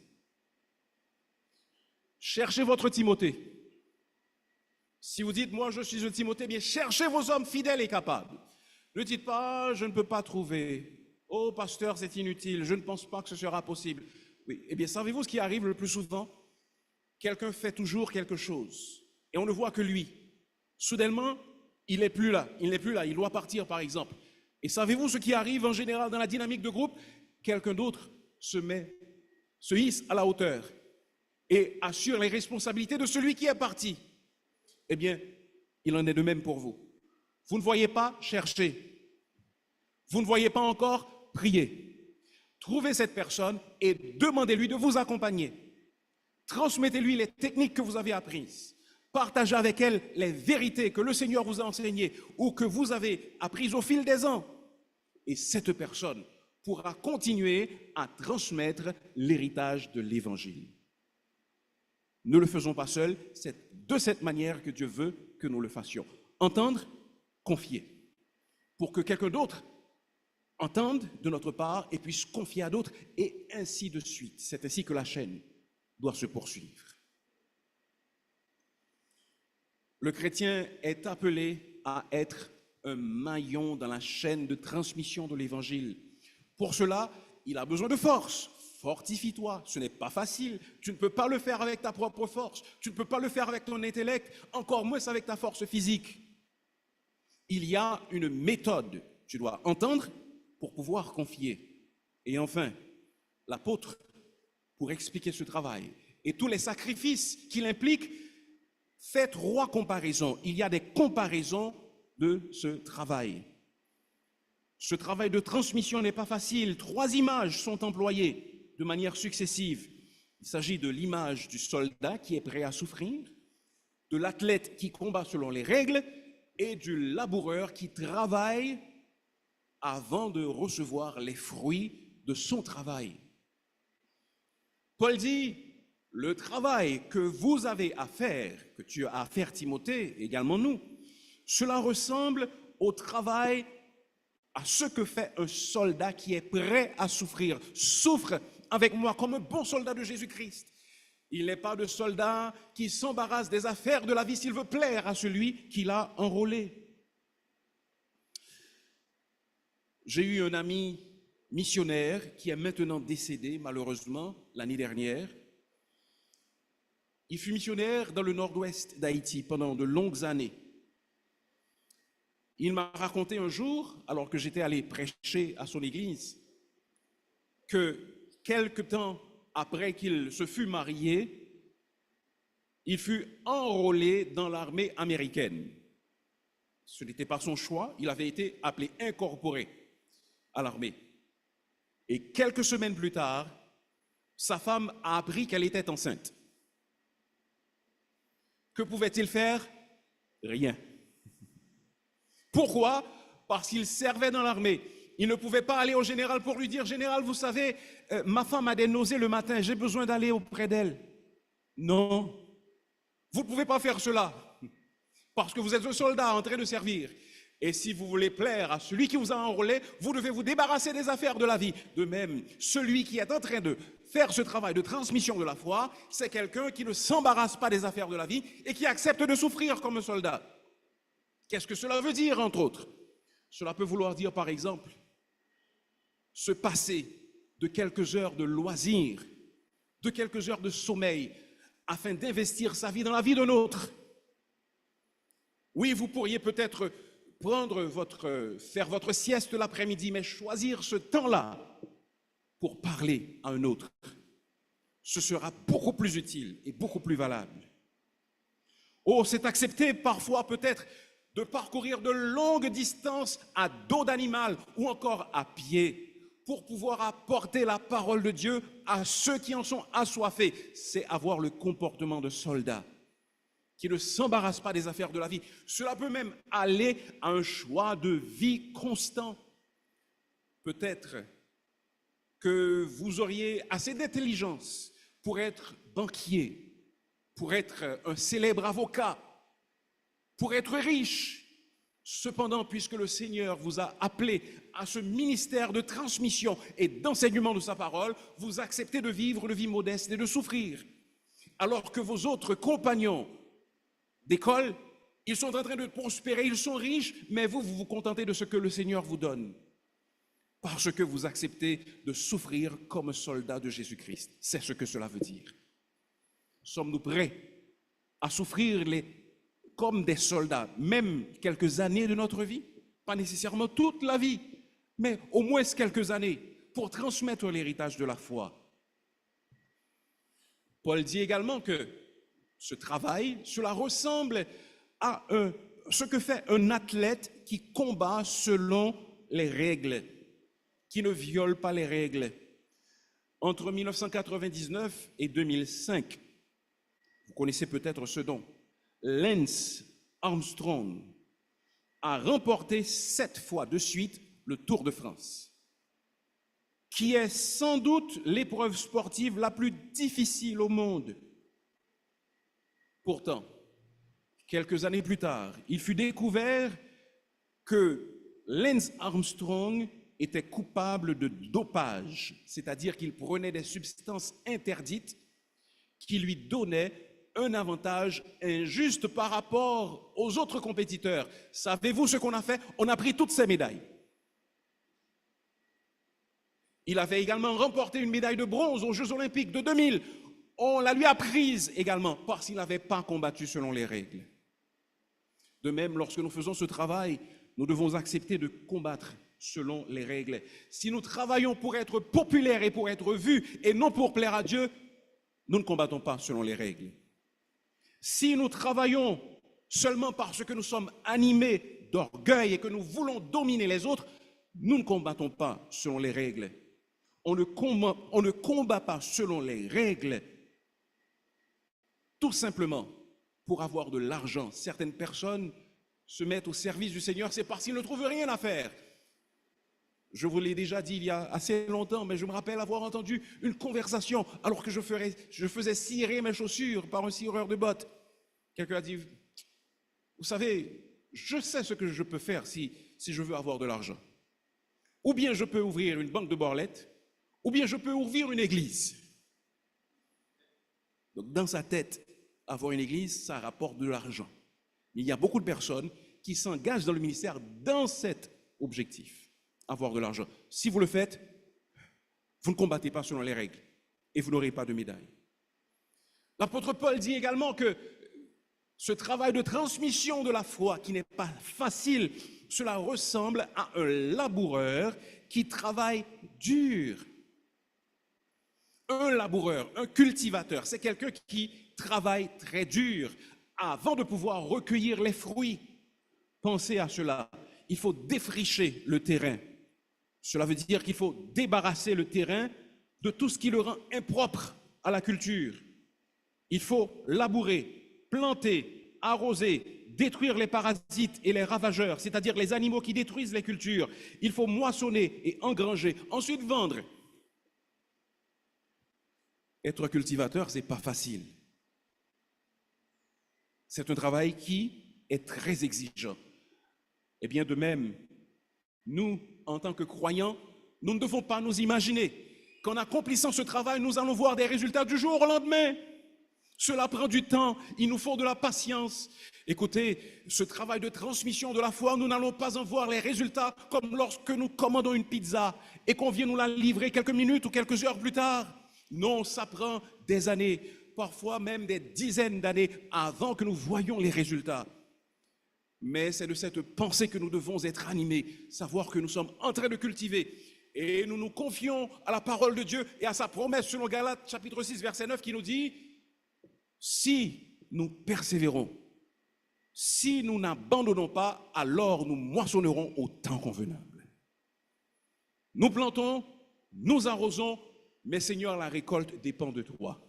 Cherchez votre Timothée. Si vous dites, moi je suis un Timothée, bien cherchez vos hommes fidèles et capables. Ne dites pas, je ne peux pas trouver. Oh, pasteur, c'est inutile, je ne pense pas que ce sera possible. Oui, eh bien, savez-vous ce qui arrive le plus souvent? Quelqu'un fait toujours quelque chose et on ne voit que lui. Soudainement, il n'est plus là, il doit partir par exemple. Et savez-vous ce qui arrive en général dans la dynamique de groupe? Quelqu'un d'autre se hisse à la hauteur et assure les responsabilités de celui qui est parti. Eh bien, il en est de même pour vous. Vous ne voyez pas, cherchez. Vous ne voyez pas encore, priez. Trouvez cette personne et demandez-lui de vous accompagner. Transmettez-lui les techniques que vous avez apprises. Partagez avec elle les vérités que le Seigneur vous a enseignées ou que vous avez apprises au fil des ans. Et cette personne pourra continuer à transmettre l'héritage de l'Évangile. Ne le faisons pas seuls, c'est de cette manière que Dieu veut que nous le fassions. Entendre, confier. Pour que quelqu'un d'autre entende de notre part et puisse confier à d'autres, et ainsi de suite. C'est ainsi que la chaîne doit se poursuivre. Le chrétien est appelé à être un maillon dans la chaîne de transmission de l'Évangile. Pour cela, il a besoin de force. Fortifie-toi, ce n'est pas facile. Tu ne peux pas le faire avec ta propre force. Tu ne peux pas le faire avec ton intellect, encore moins avec ta force physique. Il y a une méthode. Tu dois entendre pour pouvoir confier. Et enfin, l'apôtre, pour expliquer ce travail et tous les sacrifices qu'il implique, fait 3 comparaisons. Il y a des comparaisons de ce travail. Ce travail de transmission n'est pas facile. 3 images sont employées de manière successive. Il s'agit de l'image du soldat qui est prêt à souffrir, de l'athlète qui combat selon les règles et du laboureur qui travaille avant de recevoir les fruits de son travail. Paul dit, le travail que vous avez à faire, que tu as à faire Timothée, également nous, cela ressemble au travail, à ce que fait un soldat qui est prêt à souffrir. Souffre avec moi comme un bon soldat de Jésus-Christ. Il n'est pas de soldat qui s'embarrasse des affaires de la vie s'il veut plaire à celui qui l'a enrôlé. J'ai eu un ami missionnaire qui est maintenant décédé, malheureusement, l'année dernière. Il fut missionnaire dans le nord-ouest d'Haïti pendant de longues années. Il m'a raconté un jour, alors que j'étais allé prêcher à son église, que quelque temps après qu'il se fût marié, il fut enrôlé dans l'armée américaine. Ce n'était pas son choix, il avait été appelé incorporé à l'armée. Et quelques semaines plus tard, sa femme a appris qu'elle était enceinte. Que pouvait-il faire? Rien. Pourquoi? Parce qu'il servait dans l'armée. Il ne pouvait pas aller au général pour lui dire, général, vous savez, ma femme a des nausées le matin, j'ai besoin d'aller auprès d'elle. Non, vous ne pouvez pas faire cela, parce que vous êtes un soldat en train de servir. Et si vous voulez plaire à celui qui vous a enrôlé, vous devez vous débarrasser des affaires de la vie. De même, celui qui est en train de faire ce travail de transmission de la foi, c'est quelqu'un qui ne s'embarrasse pas des affaires de la vie et qui accepte de souffrir comme un soldat. Qu'est-ce que cela veut dire, entre autres? Cela peut vouloir dire, par exemple, se passer de quelques heures de loisirs, de quelques heures de sommeil, afin d'investir sa vie dans la vie d'un autre. Oui, vous pourriez peut-être faire votre sieste l'après-midi, mais choisir ce temps-là pour parler à un autre, ce sera beaucoup plus utile et beaucoup plus valable. Oh, c'est accepté parfois peut-être de parcourir de longues distances à dos d'animal ou encore à pied pour pouvoir apporter la parole de Dieu à ceux qui en sont assoiffés. C'est avoir le comportement de soldats qui ne s'embarrassent pas des affaires de la vie. Cela peut même aller à un choix de vie constant. Peut-être que vous auriez assez d'intelligence pour être banquier, pour être un célèbre avocat, pour être riche. Cependant, puisque le Seigneur vous a appelé à ce ministère de transmission et d'enseignement de sa parole, vous acceptez de vivre une vie modeste et de souffrir. Alors que vos autres compagnons d'école, ils sont en train de prospérer, ils sont riches, mais vous vous contentez de ce que le Seigneur vous donne. Parce que vous acceptez de souffrir comme soldat de Jésus-Christ. C'est ce que cela veut dire. Sommes-nous prêts à souffrir comme des soldats, même quelques années de notre vie? Pas nécessairement toute la vie, mais au moins quelques années pour transmettre l'héritage de la foi. Paul dit également que ce travail, cela ressemble à ce que fait un athlète qui combat selon les règles, qui ne viole pas les règles. Entre 1999 et 2005, vous connaissez peut-être ce nom, Lance Armstrong a remporté 7 fois de suite le Tour de France, qui est sans doute l'épreuve sportive la plus difficile au monde. Pourtant, quelques années plus tard, il fut découvert que Lance Armstrong était coupable de dopage, c'est-à-dire qu'il prenait des substances interdites qui lui donnaient un avantage injuste par rapport aux autres compétiteurs. Savez-vous ce qu'on a fait? On a pris toutes ces médailles. Il avait également remporté une médaille de bronze aux Jeux Olympiques de 2000. On la lui a prise également parce qu'il n'avait pas combattu selon les règles. De même, lorsque nous faisons ce travail, nous devons accepter de combattre selon les règles. Si nous travaillons pour être populaires et pour être vus et non pour plaire à Dieu, nous ne combattons pas selon les règles. Si nous travaillons seulement parce que nous sommes animés d'orgueil et que nous voulons dominer les autres, nous ne combattons pas selon les règles. On ne combat pas selon les règles tout simplement pour avoir de l'argent. Certaines personnes se mettent au service du Seigneur, c'est parce qu'ils ne trouvent rien à faire. Je vous l'ai déjà dit il y a assez longtemps, mais je me rappelle avoir entendu une conversation alors que je faisais cirer mes chaussures par un cireur de bottes. Quelqu'un a dit, vous savez, je sais ce que je peux faire si je veux avoir de l'argent. Ou bien je peux ouvrir une banque de borlettes, ou bien je peux ouvrir une église. Donc dans sa tête, avoir une église, ça rapporte de l'argent. Il y a beaucoup de personnes qui s'engagent dans le ministère dans cet objectif, avoir de l'argent. Si vous le faites, vous ne combattez pas selon les règles et vous n'aurez pas de médaille. L'apôtre Paul dit également que ce travail de transmission de la foi qui n'est pas facile, cela ressemble à un laboureur qui travaille dur. Un laboureur, un cultivateur, c'est quelqu'un qui travaille très dur avant de pouvoir recueillir les fruits. Pensez à cela. Il faut défricher le terrain. Cela veut dire qu'il faut débarrasser le terrain de tout ce qui le rend impropre à la culture. Il faut labourer, planter, arroser, détruire les parasites et les ravageurs, c'est-à-dire les animaux qui détruisent les cultures. Il faut moissonner et engranger, ensuite vendre. Être cultivateur, ce n'est pas facile. C'est un travail qui est très exigeant. Et bien de même, nous, en tant que croyants, nous ne devons pas nous imaginer qu'en accomplissant ce travail, nous allons voir des résultats du jour au lendemain. Cela prend du temps, il nous faut de la patience. Écoutez, ce travail de transmission de la foi, nous n'allons pas en voir les résultats comme lorsque nous commandons une pizza et qu'on vient nous la livrer quelques minutes ou quelques heures plus tard. Non, ça prend des années, parfois même des dizaines d'années avant que nous voyions les résultats. mais c'est de cette pensée que nous devons être animés, savoir que nous sommes en train de cultiver. Et nous nous confions à la parole de Dieu et à sa promesse selon Galates chapitre 6, verset 9 qui nous dit, si nous persévérons, si nous n'abandonnons pas, alors nous moissonnerons au temps convenable. Nous plantons, nous arrosons, mais Seigneur, la récolte dépend de toi.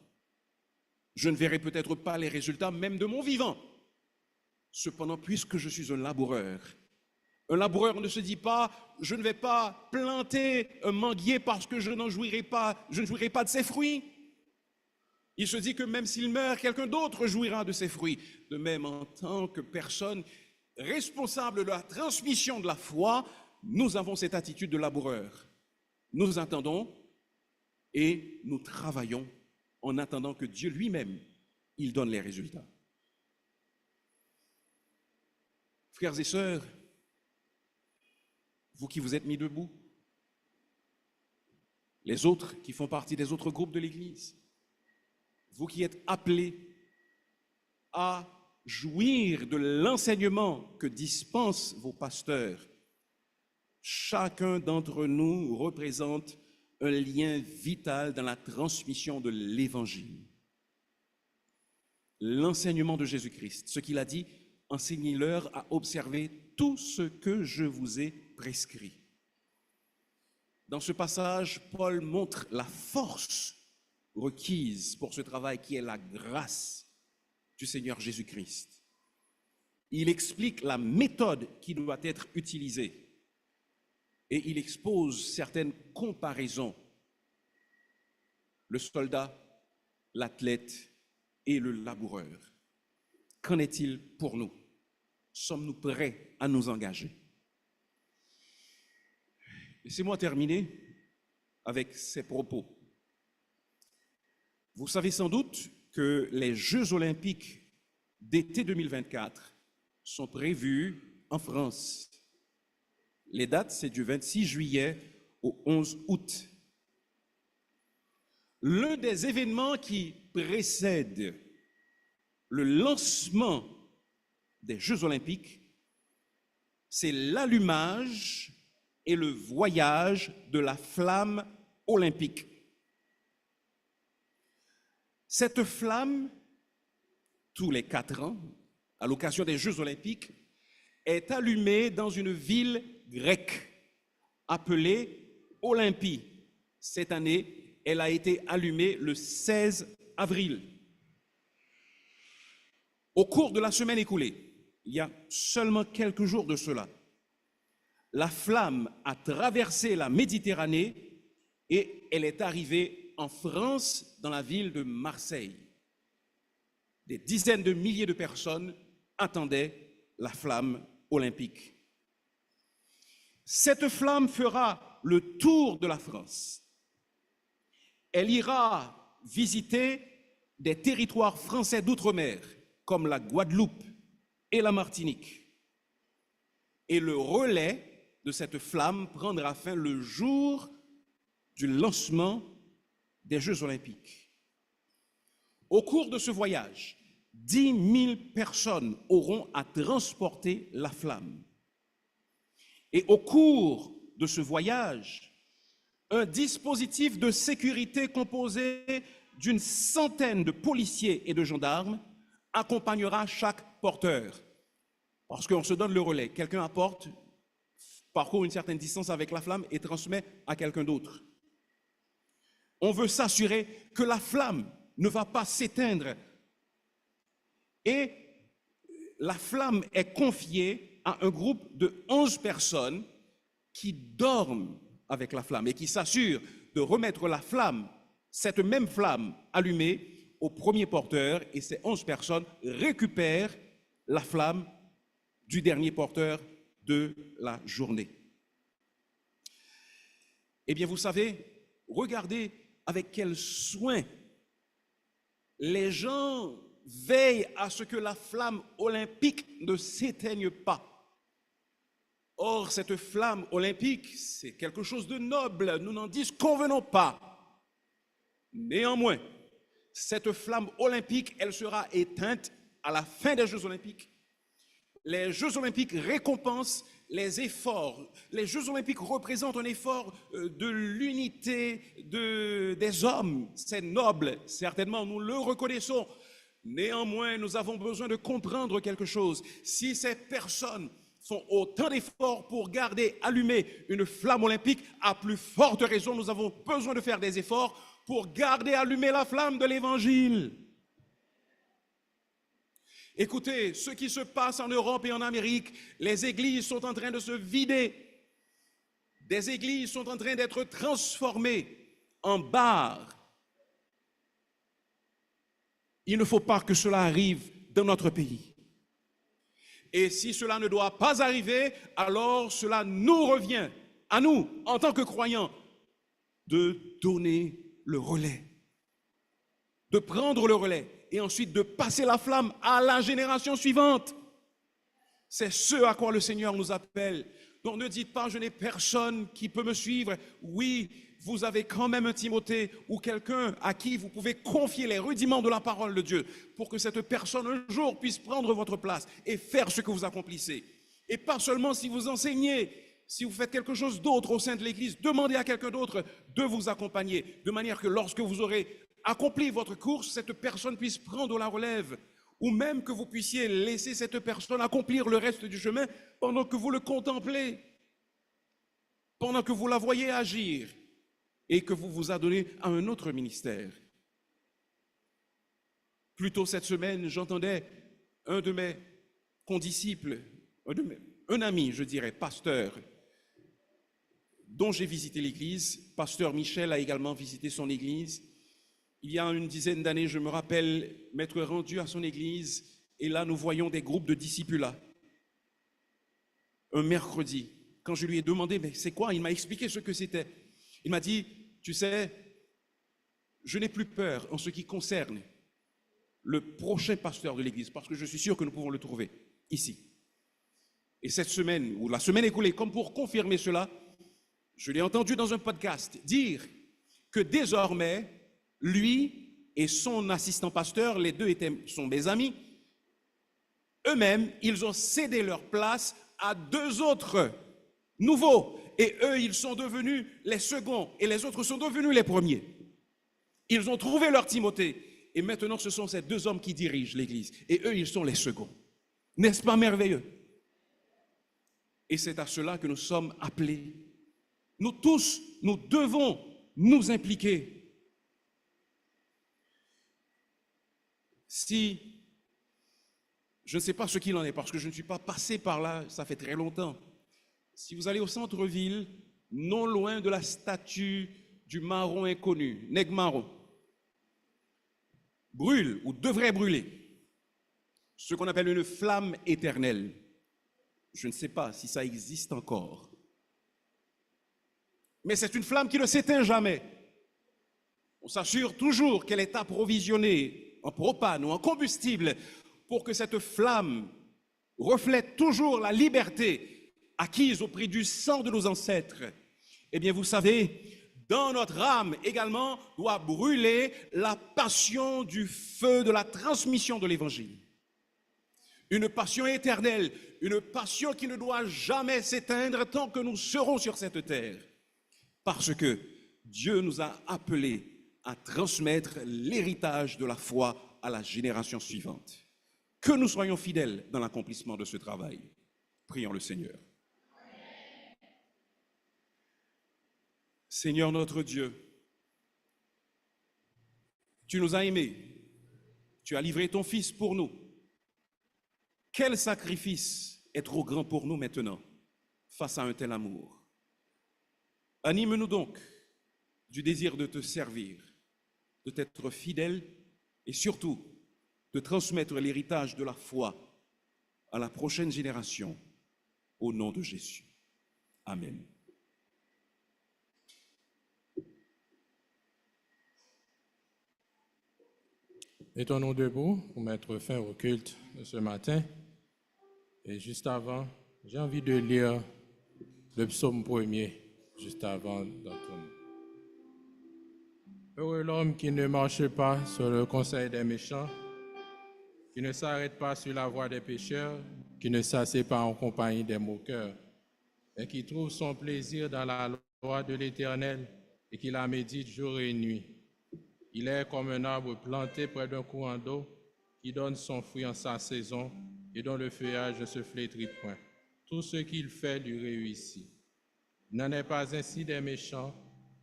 Je ne verrai peut-être pas les résultats même de mon vivant. Cependant, puisque je suis un laboureur ne se dit pas, je ne vais pas planter un manguier parce que je ne jouirai pas de ses fruits. Il se dit que même s'il meurt, quelqu'un d'autre jouira de ses fruits. De même, en tant que personne responsable de la transmission de la foi, nous avons cette attitude de laboureur. Nous attendons et nous travaillons en attendant que Dieu lui-même, il donne les résultats. Frères et sœurs, vous qui vous êtes mis debout, les autres qui font partie des autres groupes de l'Église, vous qui êtes appelés à jouir de l'enseignement que dispensent vos pasteurs, chacun d'entre nous représente un lien vital dans la transmission de l'Évangile. L'enseignement de Jésus-Christ, ce qu'il a dit, enseignez-leur à observer tout ce que je vous ai prescrit. Dans ce passage, Paul montre la force requise pour ce travail qui est la grâce du Seigneur Jésus-Christ. Il explique la méthode qui doit être utilisée et il expose certaines comparaisons. Le soldat, l'athlète et le laboureur. Qu'en est-il pour nous? Sommes-nous prêts à nous engager? Laissez-moi terminer avec ces propos. Vous savez sans doute que les Jeux olympiques d'été 2024 sont prévus en France. Les dates, c'est du 26 juillet au 11 août. L'un des événements qui précède le lancement des Jeux olympiques, c'est l'allumage et le voyage de la flamme olympique. Cette flamme, tous les 4 ans, à l'occasion des Jeux olympiques, est allumée dans une ville grecque appelée Olympie. Cette année, elle a été allumée le 16 avril. Au cours de la semaine écoulée, il y a seulement quelques jours de cela, la flamme a traversé la Méditerranée et elle est arrivée en France, dans la ville de Marseille. Des dizaines de milliers de personnes attendaient la flamme olympique. Cette flamme fera le tour de la France. Elle ira visiter des territoires français d'outre-mer, comme la Guadeloupe et la Martinique. Et le relais de cette flamme prendra fin le jour du lancement des Jeux olympiques. Au cours de ce voyage, 10 000 personnes auront à transporter la flamme. Et au cours de ce voyage, un dispositif de sécurité composé d'une centaine de policiers et de gendarmes accompagnera chaque porteur. Parce qu'on se donne le relais. Quelqu'un apporte, parcourt une certaine distance avec la flamme et transmet à quelqu'un d'autre. On veut s'assurer que la flamme ne va pas s'éteindre. Et la flamme est confiée à un groupe de 11 personnes qui dorment avec la flamme et qui s'assurent de remettre la flamme, cette même flamme allumée, au premier porteur, et ces 11 personnes récupèrent la flamme du dernier porteur de la journée. Eh bien, vous savez, regardez avec quel soin les gens veillent à ce que la flamme olympique ne s'éteigne pas. Or, cette flamme olympique, c'est quelque chose de noble, nous n'en disconvenons pas. Néanmoins, cette flamme olympique, elle sera éteinte à la fin des Jeux olympiques. les Jeux olympiques récompensent les efforts. Les Jeux olympiques représentent un effort de l'unité des hommes. C'est noble, certainement, nous le reconnaissons. Néanmoins, nous avons besoin de comprendre quelque chose. Si ces personnes font autant d'efforts pour garder allumée une flamme olympique, à plus forte raison, nous avons besoin de faire des efforts pour garder allumée la flamme de l'Évangile. Écoutez, ce qui se passe en Europe et en Amérique, les églises sont en train de se vider. Des églises sont en train d'être transformées en bars. Il ne faut pas que cela arrive dans notre pays. Et si cela ne doit pas arriver, alors cela nous revient, à nous, en tant que croyants, de donner le relais, de prendre le relais et ensuite de passer la flamme à la génération suivante. C'est ce à quoi le Seigneur nous appelle. Donc ne dites pas, je n'ai personne qui peut me suivre. Oui, vous avez quand même un Timothée ou quelqu'un à qui vous pouvez confier les rudiments de la parole de Dieu pour que cette personne un jour puisse prendre votre place et faire ce que vous accomplissez. Et pas seulement si vous enseignez, si vous faites quelque chose d'autre au sein de l'Église, demandez à quelqu'un d'autre de vous accompagner, de manière que lorsque vous aurez accompli votre course, cette personne puisse prendre la relève, ou même que vous puissiez laisser cette personne accomplir le reste du chemin pendant que vous le contemplez, pendant que vous la voyez agir et que vous vous adonnez à un autre ministère. Plus tôt cette semaine, j'entendais un de mes condisciples, un ami, je dirais, pasteur, dont j'ai visité l'église. Pasteur Michel a également visité son église. Il y a une dizaine d'années, je me rappelle m'être rendu à son église et là, nous voyons des groupes de discipulats. Un mercredi, quand je lui ai demandé, mais c'est quoi? Il m'a expliqué ce que c'était. Il m'a dit, tu sais, je n'ai plus peur en ce qui concerne le prochain pasteur de l'église, parce que je suis sûr que nous pouvons le trouver ici. Et cette semaine, ou la semaine écoulée, comme pour confirmer cela, je l'ai entendu dans un podcast dire que désormais, lui et son assistant pasteur, les deux sont mes amis, eux-mêmes, ils ont cédé leur place à deux autres nouveaux. Et eux, ils sont devenus les seconds et les autres sont devenus les premiers. Ils ont trouvé leur Timothée. Et maintenant, ce sont ces deux hommes qui dirigent l'Église. Et eux, ils sont les seconds. N'est-ce pas merveilleux? Et c'est à cela que nous sommes appelés. Nous tous, nous devons nous impliquer. Si, je ne sais pas ce qu'il en est, parce que je ne suis pas passé par là, ça fait très longtemps. Si vous allez au centre-ville, non loin de la statue du marron inconnu, Neg Marron, brûle ou devrait brûler ce qu'on appelle une flamme éternelle. Je ne sais pas si ça existe encore. Mais c'est une flamme qui ne s'éteint jamais. On s'assure toujours qu'elle est approvisionnée en propane ou en combustible pour que cette flamme reflète toujours la liberté acquise au prix du sang de nos ancêtres. Eh bien, vous savez, dans notre âme également doit brûler la passion du feu de la transmission de l'Évangile. Une passion éternelle, une passion qui ne doit jamais s'éteindre tant que nous serons sur cette terre. Parce que Dieu nous a appelés à transmettre l'héritage de la foi à la génération suivante. Que nous soyons fidèles dans l'accomplissement de ce travail. Prions le Seigneur. Seigneur notre Dieu, tu nous as aimés, tu as livré ton Fils pour nous. Quel sacrifice est trop grand pour nous maintenant face à un tel amour? Anime-nous donc du désir de te servir, de t'être fidèle et surtout de transmettre l'héritage de la foi à la prochaine génération au nom de Jésus. Amen. Mettons-nous debout pour mettre fin au culte de ce matin. Et juste avant, j'ai envie de lire le psaume 1er, juste avant d'entendre. Heureux l'homme qui ne marche pas sur le conseil des méchants, qui ne s'arrête pas sur la voie des pécheurs, qui ne s'assied pas en compagnie des moqueurs, mais qui trouve son plaisir dans la loi de l'Éternel et qui la médite jour et nuit. Il est comme un arbre planté près d'un courant d'eau qui donne son fruit en sa saison et dont le feuillage ne se flétrit point. Tout ce qu'il fait lui réussit. Il n'en est pas ainsi des méchants,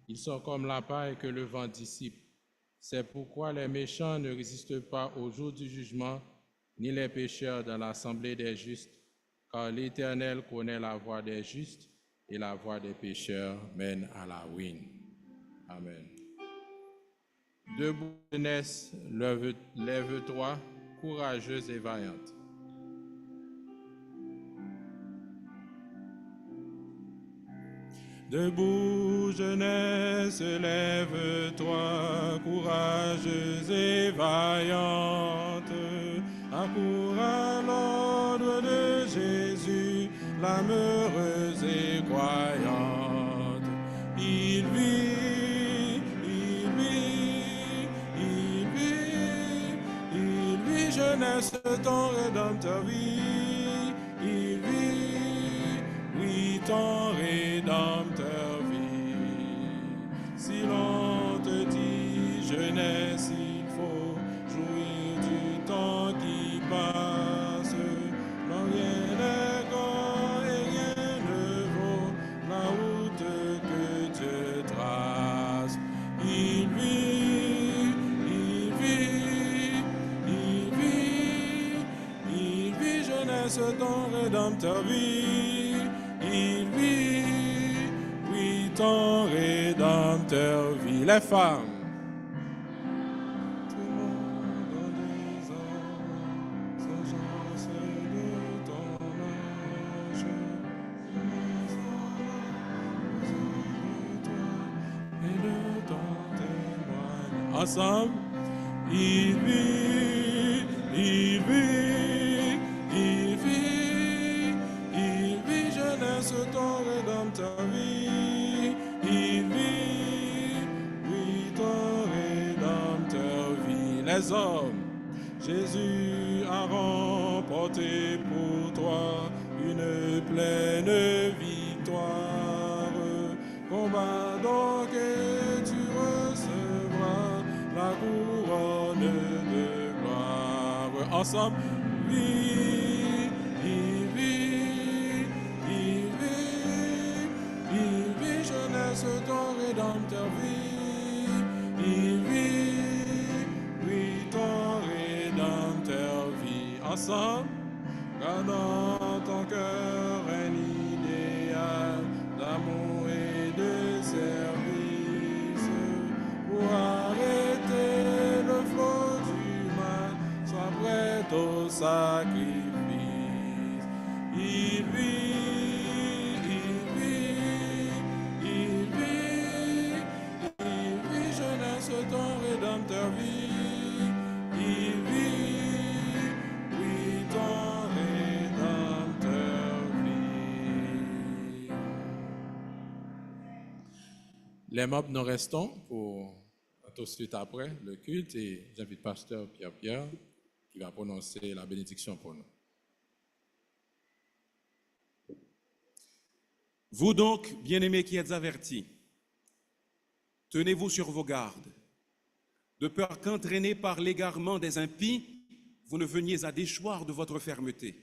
ils sont comme la paille que le vent dissipe. C'est pourquoi les méchants ne résistent pas au jour du jugement, ni les pécheurs dans l'assemblée des justes, car l'Éternel connaît la voie des justes et la voie des pécheurs mène à la ruine. Amen. Debout, jeunesse, lève-toi, courageuse et vaillante. Debout, jeunesse, lève-toi, courageuse et vaillante. Accours à l'ordre de Jésus, l'âme heureuse et croyante. Il vit, il vit, il vit, il vit, jeunesse, ton Rédempteur vit. Il vit, oui, ton Rédempteur vit. Si l'on te dit jeunesse, il faut jouir du temps qui passe. Non, rien n'est grand et rien ne vaut la route que Dieu trace. Il vit, il vit, il vit, il vit, jeunesse, ton Rédempteur vit. Il vit, oui, ton Rédempteur vit. Les femmes, tout le monde dans des hommes, s'agence de ton âge, et de ton témoignage. Ensemble, il vit, il vit, il vit, il vit, jeunesse, ton Rédempteur vit. Il vit, oui, ton Rédempteur vit. Les hommes, Jésus a remporté pour toi une pleine victoire. Combat donc et tu recevras la couronne de gloire. Ensemble, vit, il vit, il vit, il vit, jeunesse, ton Rédempteur vit. Il vit, oui, ton Rédempteur vit. Ensemble, garde dans ton cœur un idéal d'amour et de service pour arrêter le flot du mal, sois prêt au sacrifice. Il vit, il vit, il vit, il vit, jeunesse, ton Rédempteur vit. Il vit, oui, ton Rédempteur vit. Les membres, nous restons pour tout de suite après le culte et j'invite pasteur Pierre qui va prononcer la bénédiction pour nous. Vous donc, bien-aimés qui êtes avertis, tenez-vous sur vos gardes, de peur qu'entraînés par l'égarement des impies, vous ne veniez à déchoir de votre fermeté,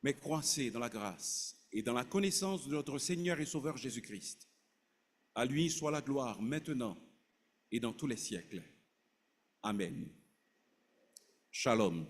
mais croissez dans la grâce et dans la connaissance de notre Seigneur et Sauveur Jésus-Christ. À lui soit la gloire maintenant et dans tous les siècles. Amen. Shalom.